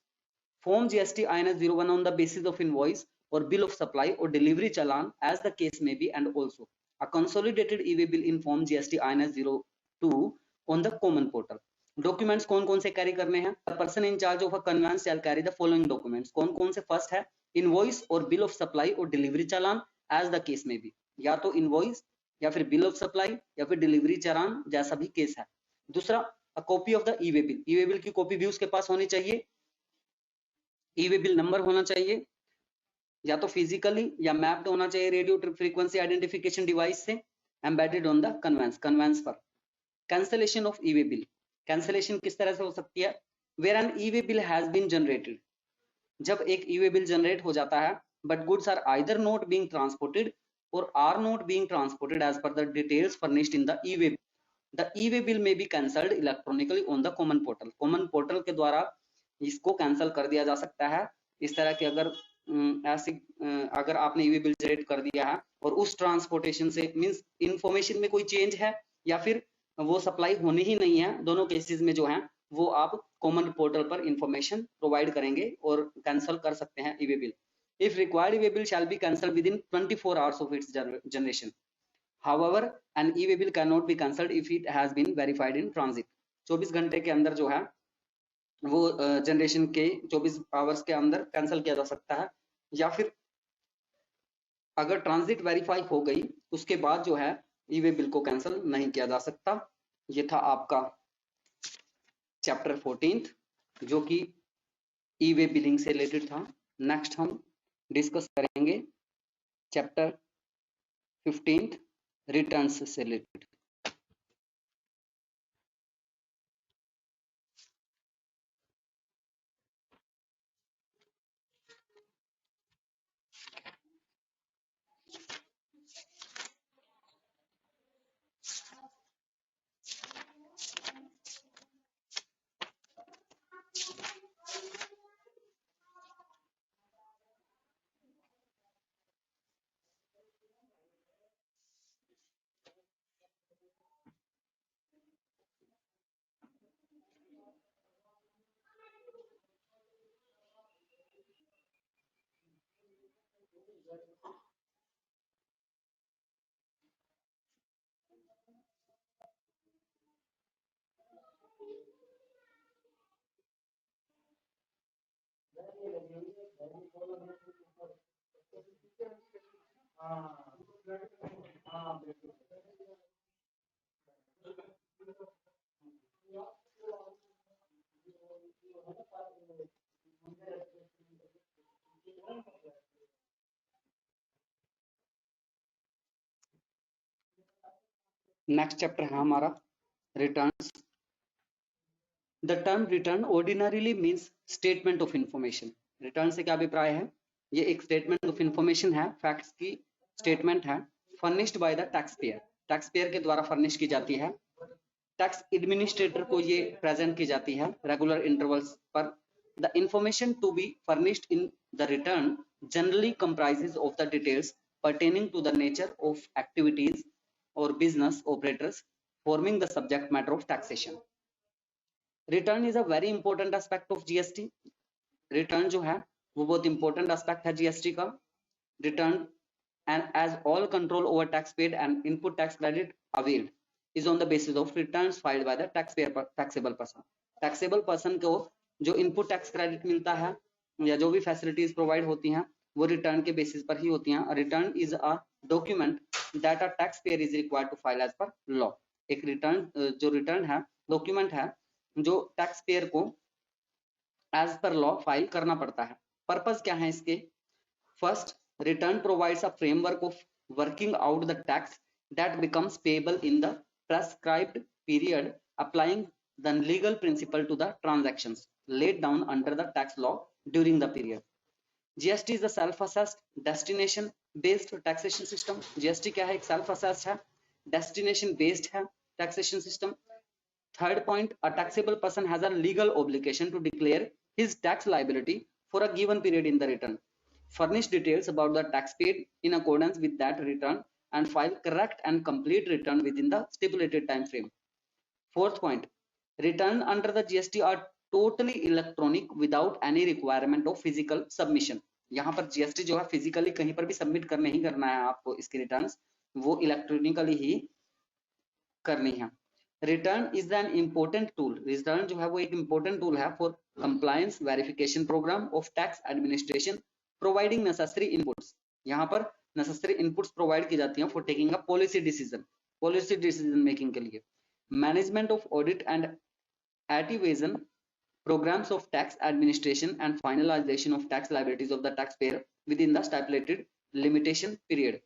form GST INS 01 on the basis of invoice or bill of supply or delivery challan as the case may be, and also a consolidated e-way bill in form GST INS 02 on the common portal। Documents कौन कौन से carry करने हैं? The person in charge of a conveyance shall carry the following documents. कौन कौन से? First है invoice और बिल ऑफ सप्लाई और delivery challan as the case may be, या तो इनवॉइस या फिर बिल ऑफ सप्लाई या फिर डिलीवरी चालान जैसा भी केस है। दूसरा a copy of the e way bill, e way bill की कॉपी भी उसके पास होनी चाहिए, ई वे बिल नंबर होना चाहिए, या तो फिजिकली या मैप्ड होना चाहिए रेडियो फ्रीक्वेंसी आइडेंटिफिकेशन डिवाइस से, embedded on the conveyance, conveyance पर। Cancellation of e way bill, cancellation किस तरह से हो सकती है, where an e way bill has been generated, जब एक ई वे बिल जनरेट हो जाता है but goods are either not being transported or are not being transported as per the details furnished in the e way, the e way bill में be cancelled electronically on the common portal, common portal के द्वारा इसको cancel कर दिया जा सकता है। इस तरह के अगर ऐसी अगर आपने ई वे बिल जनरेट कर दिया है और उस ट्रांसपोर्टेशन से मींस इंफॉर्मेशन में कोई चेंज है या फिर वो सप्लाई होनी ही नहीं है, दोनों केसेस में जो है वो आप कॉमन पोर्टल पर इंफॉर्मेशन प्रोवाइड करेंगे और कैंसिल कर सकते हैं e way bill. If required e way bill shall be cancelled within 24 hours of its generation, however an e way bill can not be cancelled if it has been verified in transit, 24 घंटे के अंदर जो है वो generation के 24 hours के अंदर cancel किया जा सकता है, या फिर अगर ट्रांजिट वेरीफाई हो गई उसके बाद जो है ई वे बिल को कैंसिल नहीं किया जा सकता। ये था आपका चैप्टर 14 जो कि ई वे बिलिंग से रिलेटेड था। नेक्स्ट हम डिस्कस करेंगे चैप्टर 15 रिटर्न्स से रिलेटेड। नेक्स्ट चैप्टर है हमारा returns. The term return ordinarily means statement of information. Return से क्या अभिप्राय है, ये एक स्टेटमेंट ऑफ इंफॉर्मेशन है, फैक्ट्स की स्टेटमेंट है, furnished by the tax payer, tax payer के द्वारा फर्निश की जाती है, टैक्स एडमिनिस्ट्रेटर को ये प्रेजेंट की जाती है रेगुलर इंटरवल्स पर। The information to be furnished in the return generally comprises of the details pertaining to the nature of activities or business operators forming the subject matter of taxation. Return is a very important aspect of GST. Return जो है वो बहुत important aspect है GST का। Return and as all control over tax paid and input tax credit availed is on the basis of returns filed by the taxpayer taxable person. Taxable person को जो input tax credit मिलता है या जो भी facilities provide होती हैं वो रिटर्न के बेसिस पर ही होती हैं। Return is a document that a tax payer is required to file as per law. एक रिटर्न जो रिटर्न है डॉक्यूमेंट है जो टैक्स पेयर को एज पर लॉ फाइल करना पड़ता है। पर्पस क्या है इसके, first return provides a framework of working out the tax that becomes payable in the prescribed period applying the legal principle to the transactions laid down under the tax law during the period. GST is a self-assessed destination based taxation system. GST क्या है, एक self assessed है, destination based है taxation system. Third point, a taxable person has a legal obligation to declare his tax liability for a given period in the return, furnish details about the tax paid in accordance with that return and file correct and complete return within the stipulated time frame. Fourth point, return under the GST are totally electronic without any requirement of physical submission. यहाँ पर GST जो है physically कहीं पर भी submit करने ही करना है आपको, इसकी रिटर्न्स वो इलेक्ट्रॉनिकली ही करनी है। Return is an important tool, return जो है वो एक इंपॉर्टेंट टूल है for compliance verification programme of tax administration providing necessary inputs. यहाँ पर नेसेसरी इनपुट्स प्रोवाइड की जाती हैं for taking a policy decision making के लिए। Management of audit and at evasion, programs of tax administration and finalization of tax liabilities of the taxpayer within the stipulated limitation period.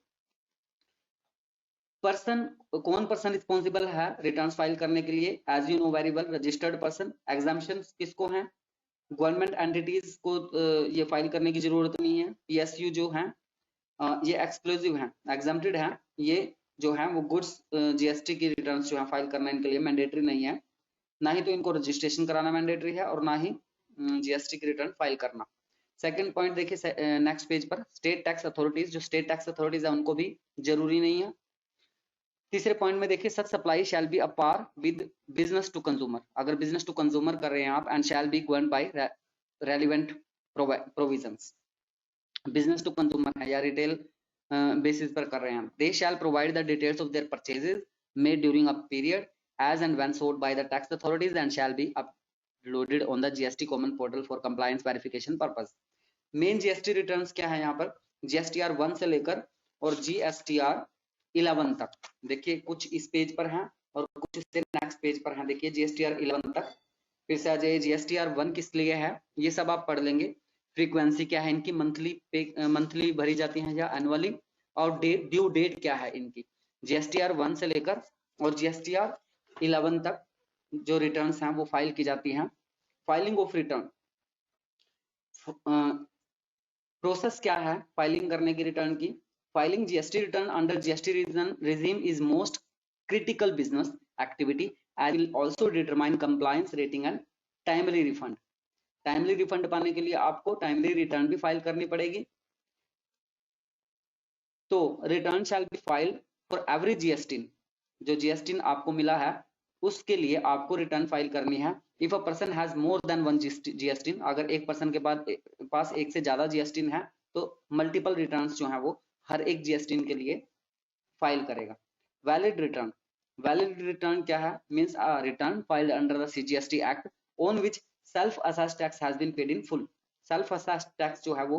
कौन person responsible है returns file करने के लिए? As you know very well, registered person. Exemptions किसको हैं? Government entities को ये file करने की जरूरत नहीं है। पीएसयू जो है ये एक्सक्लूसिव है, एग्जम्प्टेड है। ये जो है वो गुड्स जीएसटी की रिटर्न्स जो है फाइल करना इनके लिए मैंडेटरी नहीं है, ना ही तो इनको रजिस्ट्रेशन कराना मैंडेटरी है और ना ही जीएसटी की रिटर्न फाइल करना। सेकंड पॉइंट देखिए नेक्स्ट पेज पर, स्टेट टैक्स अथॉरिटीज, जो स्टेट टैक्स अथॉरिटीज है उनको भी जरूरी नहीं है। तीसरे पॉइंट में देखिए, such supply shall be apart with business to consumer, अगर बिजनेस टू कंज्यूमर कर रहे हैं आप, and shall be govern by relevant provisions. Business to consumer है या रिटेल बेसिस पर कर रहे हैं, they shall provide the details of their purchases made during a period as and when sought by the tax authorities and shall be uploaded on the GST common portal for compliance verification purpose. Main GST returns क्या है यहाँ पर? GSTR 1 से लेकर और GSTR 11 तक। देखिए कुछ इस पेज पर हैं और कुछ इससे नेक्स्ट पेज पर हैं। देखिए जीएसटीआर 11 तक, फिर से आ जाइए। जीएसटीआर 1 किस लिए है ये सब आप पढ़ लेंगे। फ्रीक्वेंसी क्या है इनकी, मंथली भरी जाती है या एनुअली, और ड्यू डेट क्या है इनकी। जीएसटीआर 1 से लेकर और जीएसटीआर 11 तक जो रिटर्न्स हैं वो फाइल की जाती हैं। फाइलिंग ऑफ रिटर्न प्रोसेस क्या है फाइलिंग करने की रिटर्न की? Filing GST return under GST regime is most critical business activity and will also determine compliance rating and timely refund. Timely refund पाने के लिए आपको टाइमली रिटर्न भी फाइल करनी पड़ेगी। तो return shall be filed for every GST, जो GST आपको मिला है उसके लिए आपको रिटर्न फाइल करनी है। If a person has more than one GST, अगर एक पर्सन के पास एक से ज्यादा जीएसटी है तो मल्टीपल रिटर्न्स जो है वो हर एक जीएसटी के लिए फाइल करेगा। वैलिड रिटर्न, वैलिड रिटर्न क्या है? Means a return filed under the CGST act on which self assessed tax has been paid in full. Self assessed tax जो है वो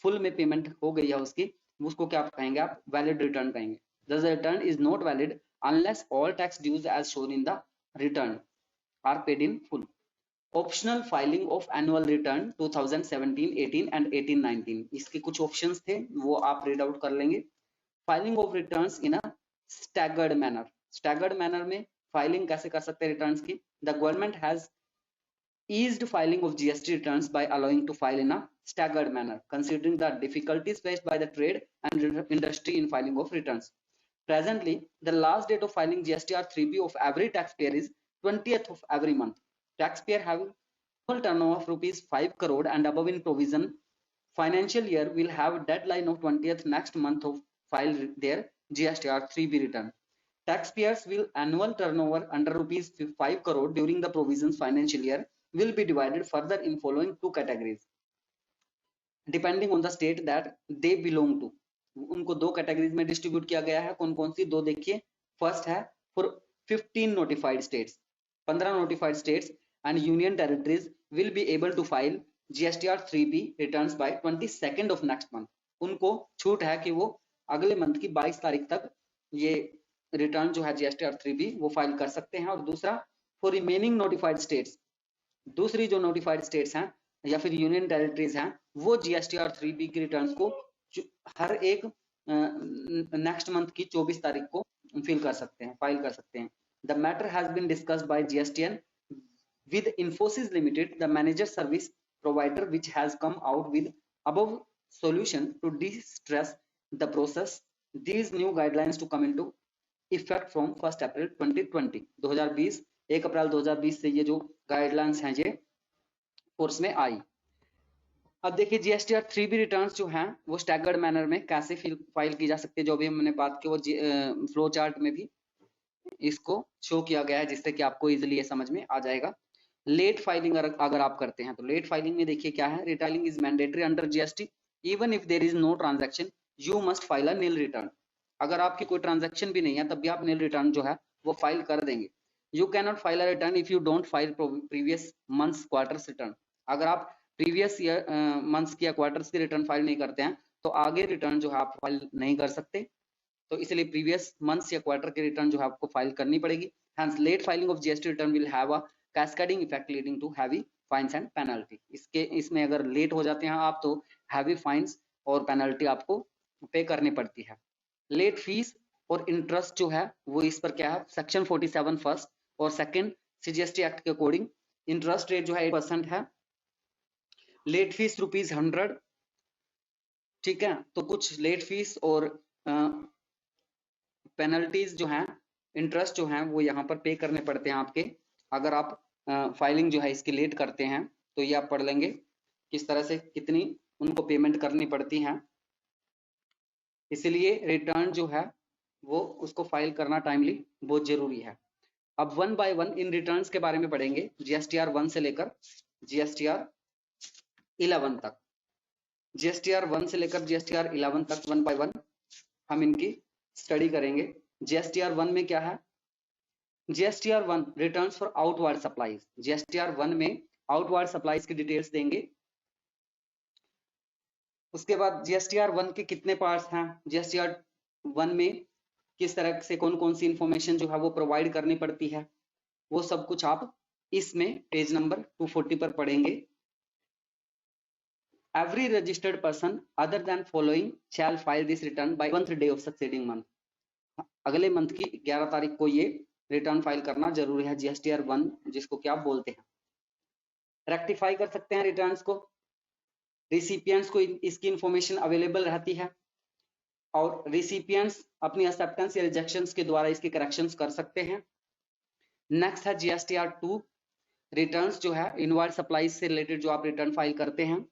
फुल में पेमेंट हो गई है उसकी, उसको क्या कहेंगे आप? वैलिड रिटर्न कहेंगे। The return is not valid unless all tax dues as shown in the return are paid in full. Optional filing of annual return 2017, 18 and 18, 19, इसके कुछ options थे वो आप read out कर लेंगे। Filing of returns in a staggered manner, staggered manner में filing कैसे कर सकते हैं returns की? The government has eased filing of GST returns by allowing to file in a staggered manner, considering the difficulties faced by the trade and industry in filing of returns. Presently, the last date of filing GSTR 3B of every taxpayer is 20th of every month. Taxpayer having full turnover of rupees 5 crore and above in provision financial year will have deadline of 20th next month of file their GSTR 3B return. Taxpayers will annual turnover under rupees 5 crore during the provisions financial year will be divided further in following two categories depending on the state that they belong to. उनको दो categories में distribute किया गया है। कौन कौन सी? दो देखिए। फर्स्ट है for 15 notified states, 15 notified states and union territories will be able to file GSTR 3B returns by 22nd of next month. उनको छूट है कि वो अगले मंथ की 22 तारीख तक ये रिटर्न जो है जीएसटीआर 3B वो फाइल कर सकते हैं। और दूसरा फॉर रिमेनिंग नोटिफाइड स्टेट्स, दूसरी जो नोटिफाइड स्टेट्स हैं या फिर यूनियन टेरिटरीज हैं वो जीएसटीआर 3B की रिटर्न्स को हर एक नेक्स्ट मंथ की 24 तारीख को फाइल कर सकते हैं। The matter has been discussed by GSTN with Infosys limited, the manager service provider which has come out with above solution to distress the process. These new guidelines to come into effect from 1 अप्रैल 2020, 2020 1 अप्रैल 2020 से ये जो guidelines हैं ये force में आई। अब देखिए GSTR 3B returns जो हैं वो स्टैगर्ड मैनर में कैसे फाइल की जा सकती है, जो भी हमने बात की वो फ्लो चार्ट में भी इसको शो किया गया है जिससे कि आपको इजीली ये समझ में आ जाएगा। लेट फाइलिंग अगर आप करते हैं तो लेट फाइलिंग में देखिए क्या है, retailing is mandatory under GST even if there is no transaction you must file a nil return. अगर आपकी कोई ट्रांजैक्शन भी नहीं है तब भी आप नील रिटर्न जो है वो फाइल कर देंगे। You can not file a return if you don't file previous months quarters return. अगर आप प्रीवियस ईयर मंथ्स की या क्वार्टर्स की रिटर्न फाइल नहीं करते हैं तो आगे रिटर्न जो है आप फाइल नहीं कर सकते। तो इसलिए प्रीवियस मंथ्स या क्वार्टर की रिटर्न जो है आपको फाइल करनी पड़ेगी। Hence, late filing of GST return will have a cascading effect leading to heavy fines and penalty. इसमें अगर लेट हो जाते हैं आप तो हैवी फाइन्स और पेनल्टी आपको पे करनी पड़ती है। लेट फीस और इंटरेस्ट जो है वो इस पर क्या है, सेक्शन 47 फर्स्ट और सेकंड सीजीएसटी एक्ट के अकॉर्डिंग इंटरेस्ट रेट जो है 8% है। लेट फीस ₹100, ठीक है। तो कुछ लेट फीस और पेनल्टीज जो हैं, इंटरेस्ट जो हैं वो यहाँ पर पे करने पड़ते हैं आपके, अगर आप फाइलिंग जो है इसकी लेट करते हैं। तो ये आप पढ़ लेंगे किस तरह से कितनी उनको पेमेंट करनी पड़ती है। इसलिए रिटर्न जो है वो उसको फाइल करना टाइमली बहुत जरूरी है। अब 1 बाय 1 इन रिटर्न्स के बारे में पढ़ेंगे, जीएसटीआर 1 से लेकर जीएसटीआर 11 तक। जीएसटीआर 1 से लेकर जीएसटीआर 11 तक 1 बाय 1 हम इनकी स्टडी करेंगे। जीएसटीआर 1 में क्या है, GSTR 1 returns for outward supplies. GSTR 1 में आउटवर्ड सप्लाईज की डिटेल्स देंगे। उसके बाद जीएसटीआर 1 के कितने पार्ट्स हैं, जीएसटीआर 1 में किस तरह से कौन कौन सी इंफॉर्मेशन जो है वो प्रोवाइड करनी पड़ती है, वो सब कुछ आप इसमें पेज नंबर 240 पर पढ़ेंगे। Every registered person other than following shall file this return by 11th day of succeeding month. अगले मंथ की 11 तारीख को ये रिटर्न फाइल करना जरूरी है, जीएसटीआर 1 जिसको क्या बोलते हैं। रेक्टिफाई कर सकते हैं रिटर्न्स को, रिसिपिएंट्स को इसकी इंफॉर्मेशन अवेलेबल रहती है और रिसिपिएंट्स अपनी एक्सेप्टेंस या रिजेक्शंस के द्वारा इसके करेक्शंस कर सकते हैं। नेक्स्ट है जीएसटीआर 2, रिटर्न्स जो है इनवर्ड सप्लाईज से रिलेटेड जो आप रिटर्न फाइल करते हैं,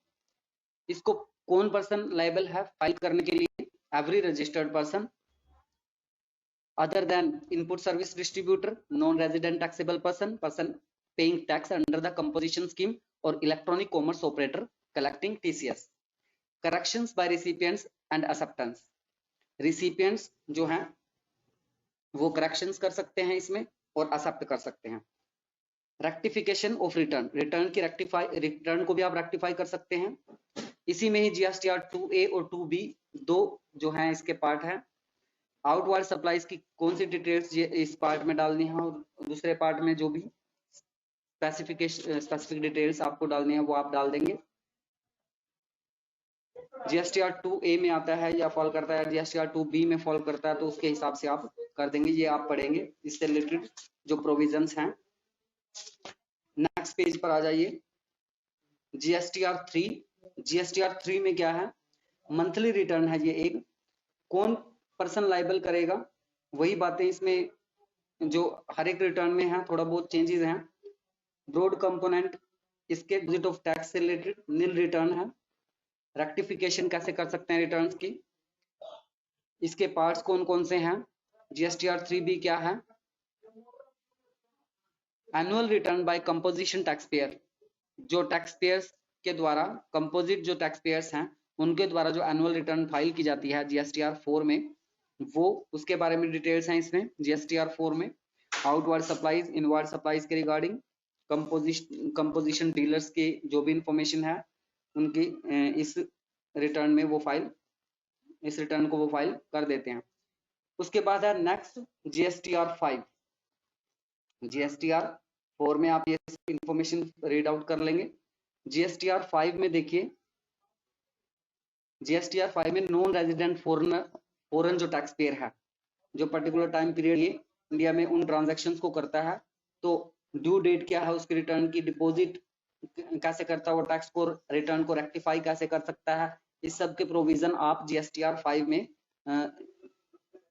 इसको कौन पर्सन लायबल है फाइल करने के लिए, every registered person other than input service distributor, non resident taxable person, person paying tax under the composition scheme or electronic commerce operator collecting TCS. Corrections by recipients and acceptance, recipients जो हैं वो corrections कर सकते हैं इसमें और accept कर सकते हैं। रेक्टिफिकेशन ऑफ रिटर्न, रिटर्न की रिटर्न को भी आप रेक्टिफाई कर सकते हैं। इसी में ही जीएसटीआर 2A और 2B दो जो हैं इसके पार्ट हैं। आउटवर्ड सप्लाईज की कौन सी डिटेल्स इस पार्ट में डालनी है और दूसरे पार्ट में जो भी स्पेसिफिक डिटेल्स आपको डालनी है वो आप डाल देंगे। जीएसटीआर 2A में आता है या फॉल करता है, जीएसटीआर 2B में फॉल करता है, तो उसके हिसाब से आप कर देंगे। ये आप पढ़ेंगे इससे रिलेटेड जो प्रोविजंस हैं। नेक्स्ट पेज पर आ जाइए, जीएसटीआर 3। जीएसटीआर 3 में क्या है, मंथली रिटर्न है ये एक, कौन पर्सन लायबल करेगा, वही बातें इसमें जो हर एक रिटर्न में है, थोड़ा बहुत चेंजेस हैं। ब्रॉड कंपोनेंट इसके डिजिट ऑफ टैक्स से रिलेटेड नील रिटर्न है। रेक्टिफिकेशन कैसे कर सकते हैं रिटर्न्स की, इसके पार्ट्स कौन कौन से हैं। जीएसटीआर 3B क्या है, annual return by composition tax payer, जो टैक्स पेयर्स के द्वारा, कंपोजिट जो टैक्स पेयर्स हैं उनके द्वारा जो एनुअल रिटर्न फाइल की जाती है जीएसटीआर 4 में, वो उसके बारे में डिटेल्स हैं इसमें जीएसटीआर 4 में। आउटवर्ड सप्लाईज, इनवर्ड सप्लाईज के रिगार्डिंग, कंपोजिशन डीलर्स की जो भी इंफॉर्मेशन है उनकी इस रिटर्न में वो फाइल, इस रिटर्न को वो फाइल कर देते हैं। उसके बाद है नेक्स्ट जीएसटीआर 5। जीएसटीआर 4 में आप ये इंफॉर्मेशन रीड आउट कर लेंगे। जीएसटीआर 5 में देखिए, जीएसटीआर 5 में नॉन रेजिडेंट फॉरेन जो टैक्स पेयर है, जो पर्टिकुलर टाइम पीरियड ये इंडिया में उन ट्रांजैक्शंस को करता है, तो ड्यू डेट क्या है उसके रिटर्न की, डिपॉजिट कैसे करता है वो टैक्स को, रिटर्न को रेक्टिफाई कैसे कर सकता है, इस सब के प्रोविजन आप जीएसटीआर 5 में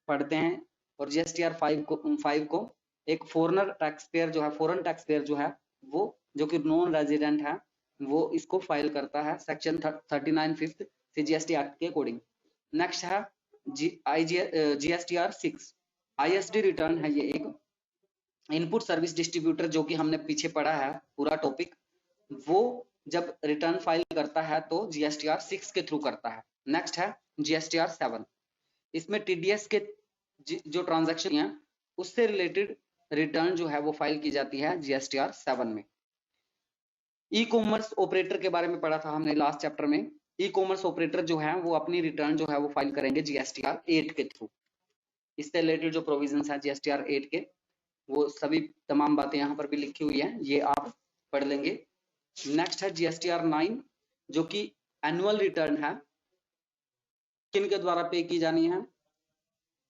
पढ़ते हैं। और जीएसटीआर 5 को एक फॉरेनर टैक्स पेयर जो है, फॉरेन टैक्स पेयर जो है वो, जो कि नॉन रेजिडेंट है, वो इसको फाइल करता है सेक्शन 39 5th सीजीएसटी एक्ट के अकॉर्डिंग। नेक्स्ट है जीएसटीआर 6, आईएसडी रिटर्न है ये एक। इनपुट सर्विस डिस्ट्रीब्यूटर जो कि हमने पीछे पढ़ा है पूरा टॉपिक, वो जब रिटर्न फाइल करता है तो जीएसटीआर 6 के थ्रू करता है। नेक्स्ट है जीएसटीआर 7, इसमें टीडीएस के जो ट्रांजैक्शन है उससे रिलेटेड रिटर्न जो है वो फाइल की जाती है जीएसटीआर 7 में। ई कॉमर्स ऑपरेटर के बारे में पढ़ा था हमने लास्ट चैप्टर में। ई कॉमर्स ऑपरेटर जो है वो अपनी रिटर्न जो है वो फाइल करेंगे जीएसटीआर 8 के थ्रू। इससे रिलेटेड जो प्रोविजंस है जीएसटीआर 8 के, वो सभी तमाम बातें यहाँ पर भी लिखी हुई हैं, ये आप पढ़ लेंगे। नेक्स्ट है जीएसटीआर 9 जो कि एनुअल रिटर्न है, किन के द्वारा पे की जानी है,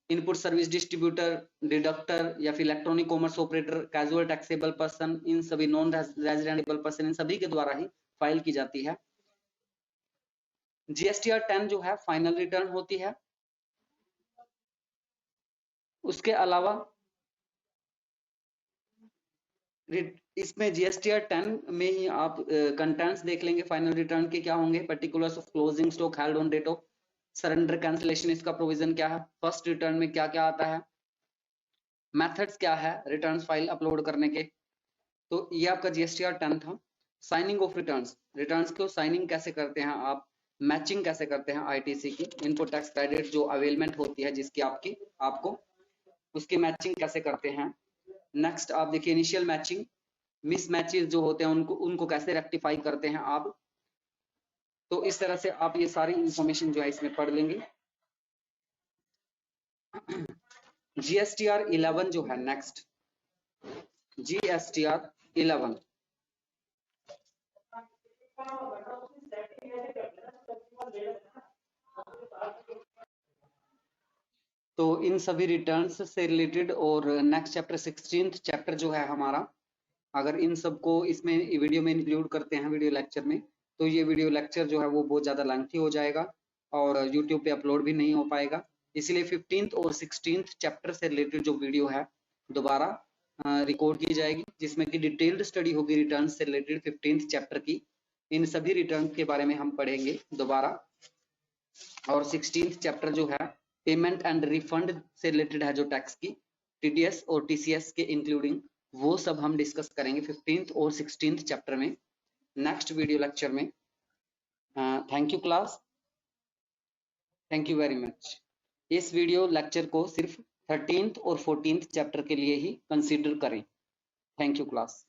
इनपुट सर्विस डिस्ट्रीब्यूटर, डिडक्टर या फिर electronic commerce operator, casual taxable person, इन सभी नॉन रेजिडेंटेबल पर्सन, इन सभी के द्वारा ही फाइल की जाती है। जीएसटीआर 10 जो है फाइनल रिटर्न होती है। उसके अलावा इसमें जीएसटीआर 10 में ही आप कंटेंट्स देख लेंगे फाइनल रिटर्न के क्या होंगे, particulars of closing stock held on date of surrender cancellation, इसका प्रोविजन क्या है, फर्स्ट रिटर्न में क्या क्या आता है, मेथड्स क्या है रिटर्न फाइल अपलोड करने के। तो ये आपका जीएसटीआर 10 था। साइनिंग ऑफ रिटर्न्स, रिटर्न्स को साइनिंग कैसे करते हैं आप, मैचिंग कैसे करते हैं आईटीसी की, इनपुट टैक्स क्रेडिट जो अवेलमेंट होती है जिसकी आपको उसकी मैचिंग कैसे करते हैं। नेक्स्ट आप देखिए इनिशियल मैचिंग, मिस मैचेस जो होते हैं उनको कैसे रेक्टिफाई करते हैं आप। तो इस तरह से आप ये सारी इंफॉर्मेशन जो है इसमें पढ़ लेंगे। जीएसटीआर 11 जो है नेक्स्ट, जीएसटीआर 11 तो इन सभी रिटर्न्स से रिलेटेड और नेक्स्ट चैप्टर 16th चैप्टर जो है हमारा, अगर इन सबको इसमें वीडियो में इंक्लूड करते हैं वीडियो लेक्चर में, तो ये वीडियो लेक्चर जो है वो बहुत ज़्यादा लेंथी हो जाएगा और यूट्यूब पे अपलोड भी नहीं हो पाएगा। इसलिए 15th और 16th चैप्टर से रिलेटेड जो वीडियो है दोबारा रिकॉर्ड की जाएगी, जिसमें कि डिटेल्ड स्टडी होगी रिटर्न से रिलेटेड 15th चैप्टर की। इन सभी रिटर्न के बारे में हम पढ़ेंगे दोबारा। और 16th चैप्टर जो है पेमेंट एंड रिफंड से रिलेटेड है, जो टैक्स की टीडीएस और टीसीएस के इंक्लूडिंग, वो सब हम डिस्कस करेंगे 15th और 16th चैप्टर में नेक्स्ट वीडियो लेक्चर में। Thank you class, thank you very much. इस वीडियो लेक्चर को सिर्फ 13th और 14th चैप्टर के लिए ही कंसीडर करें। Thank you class.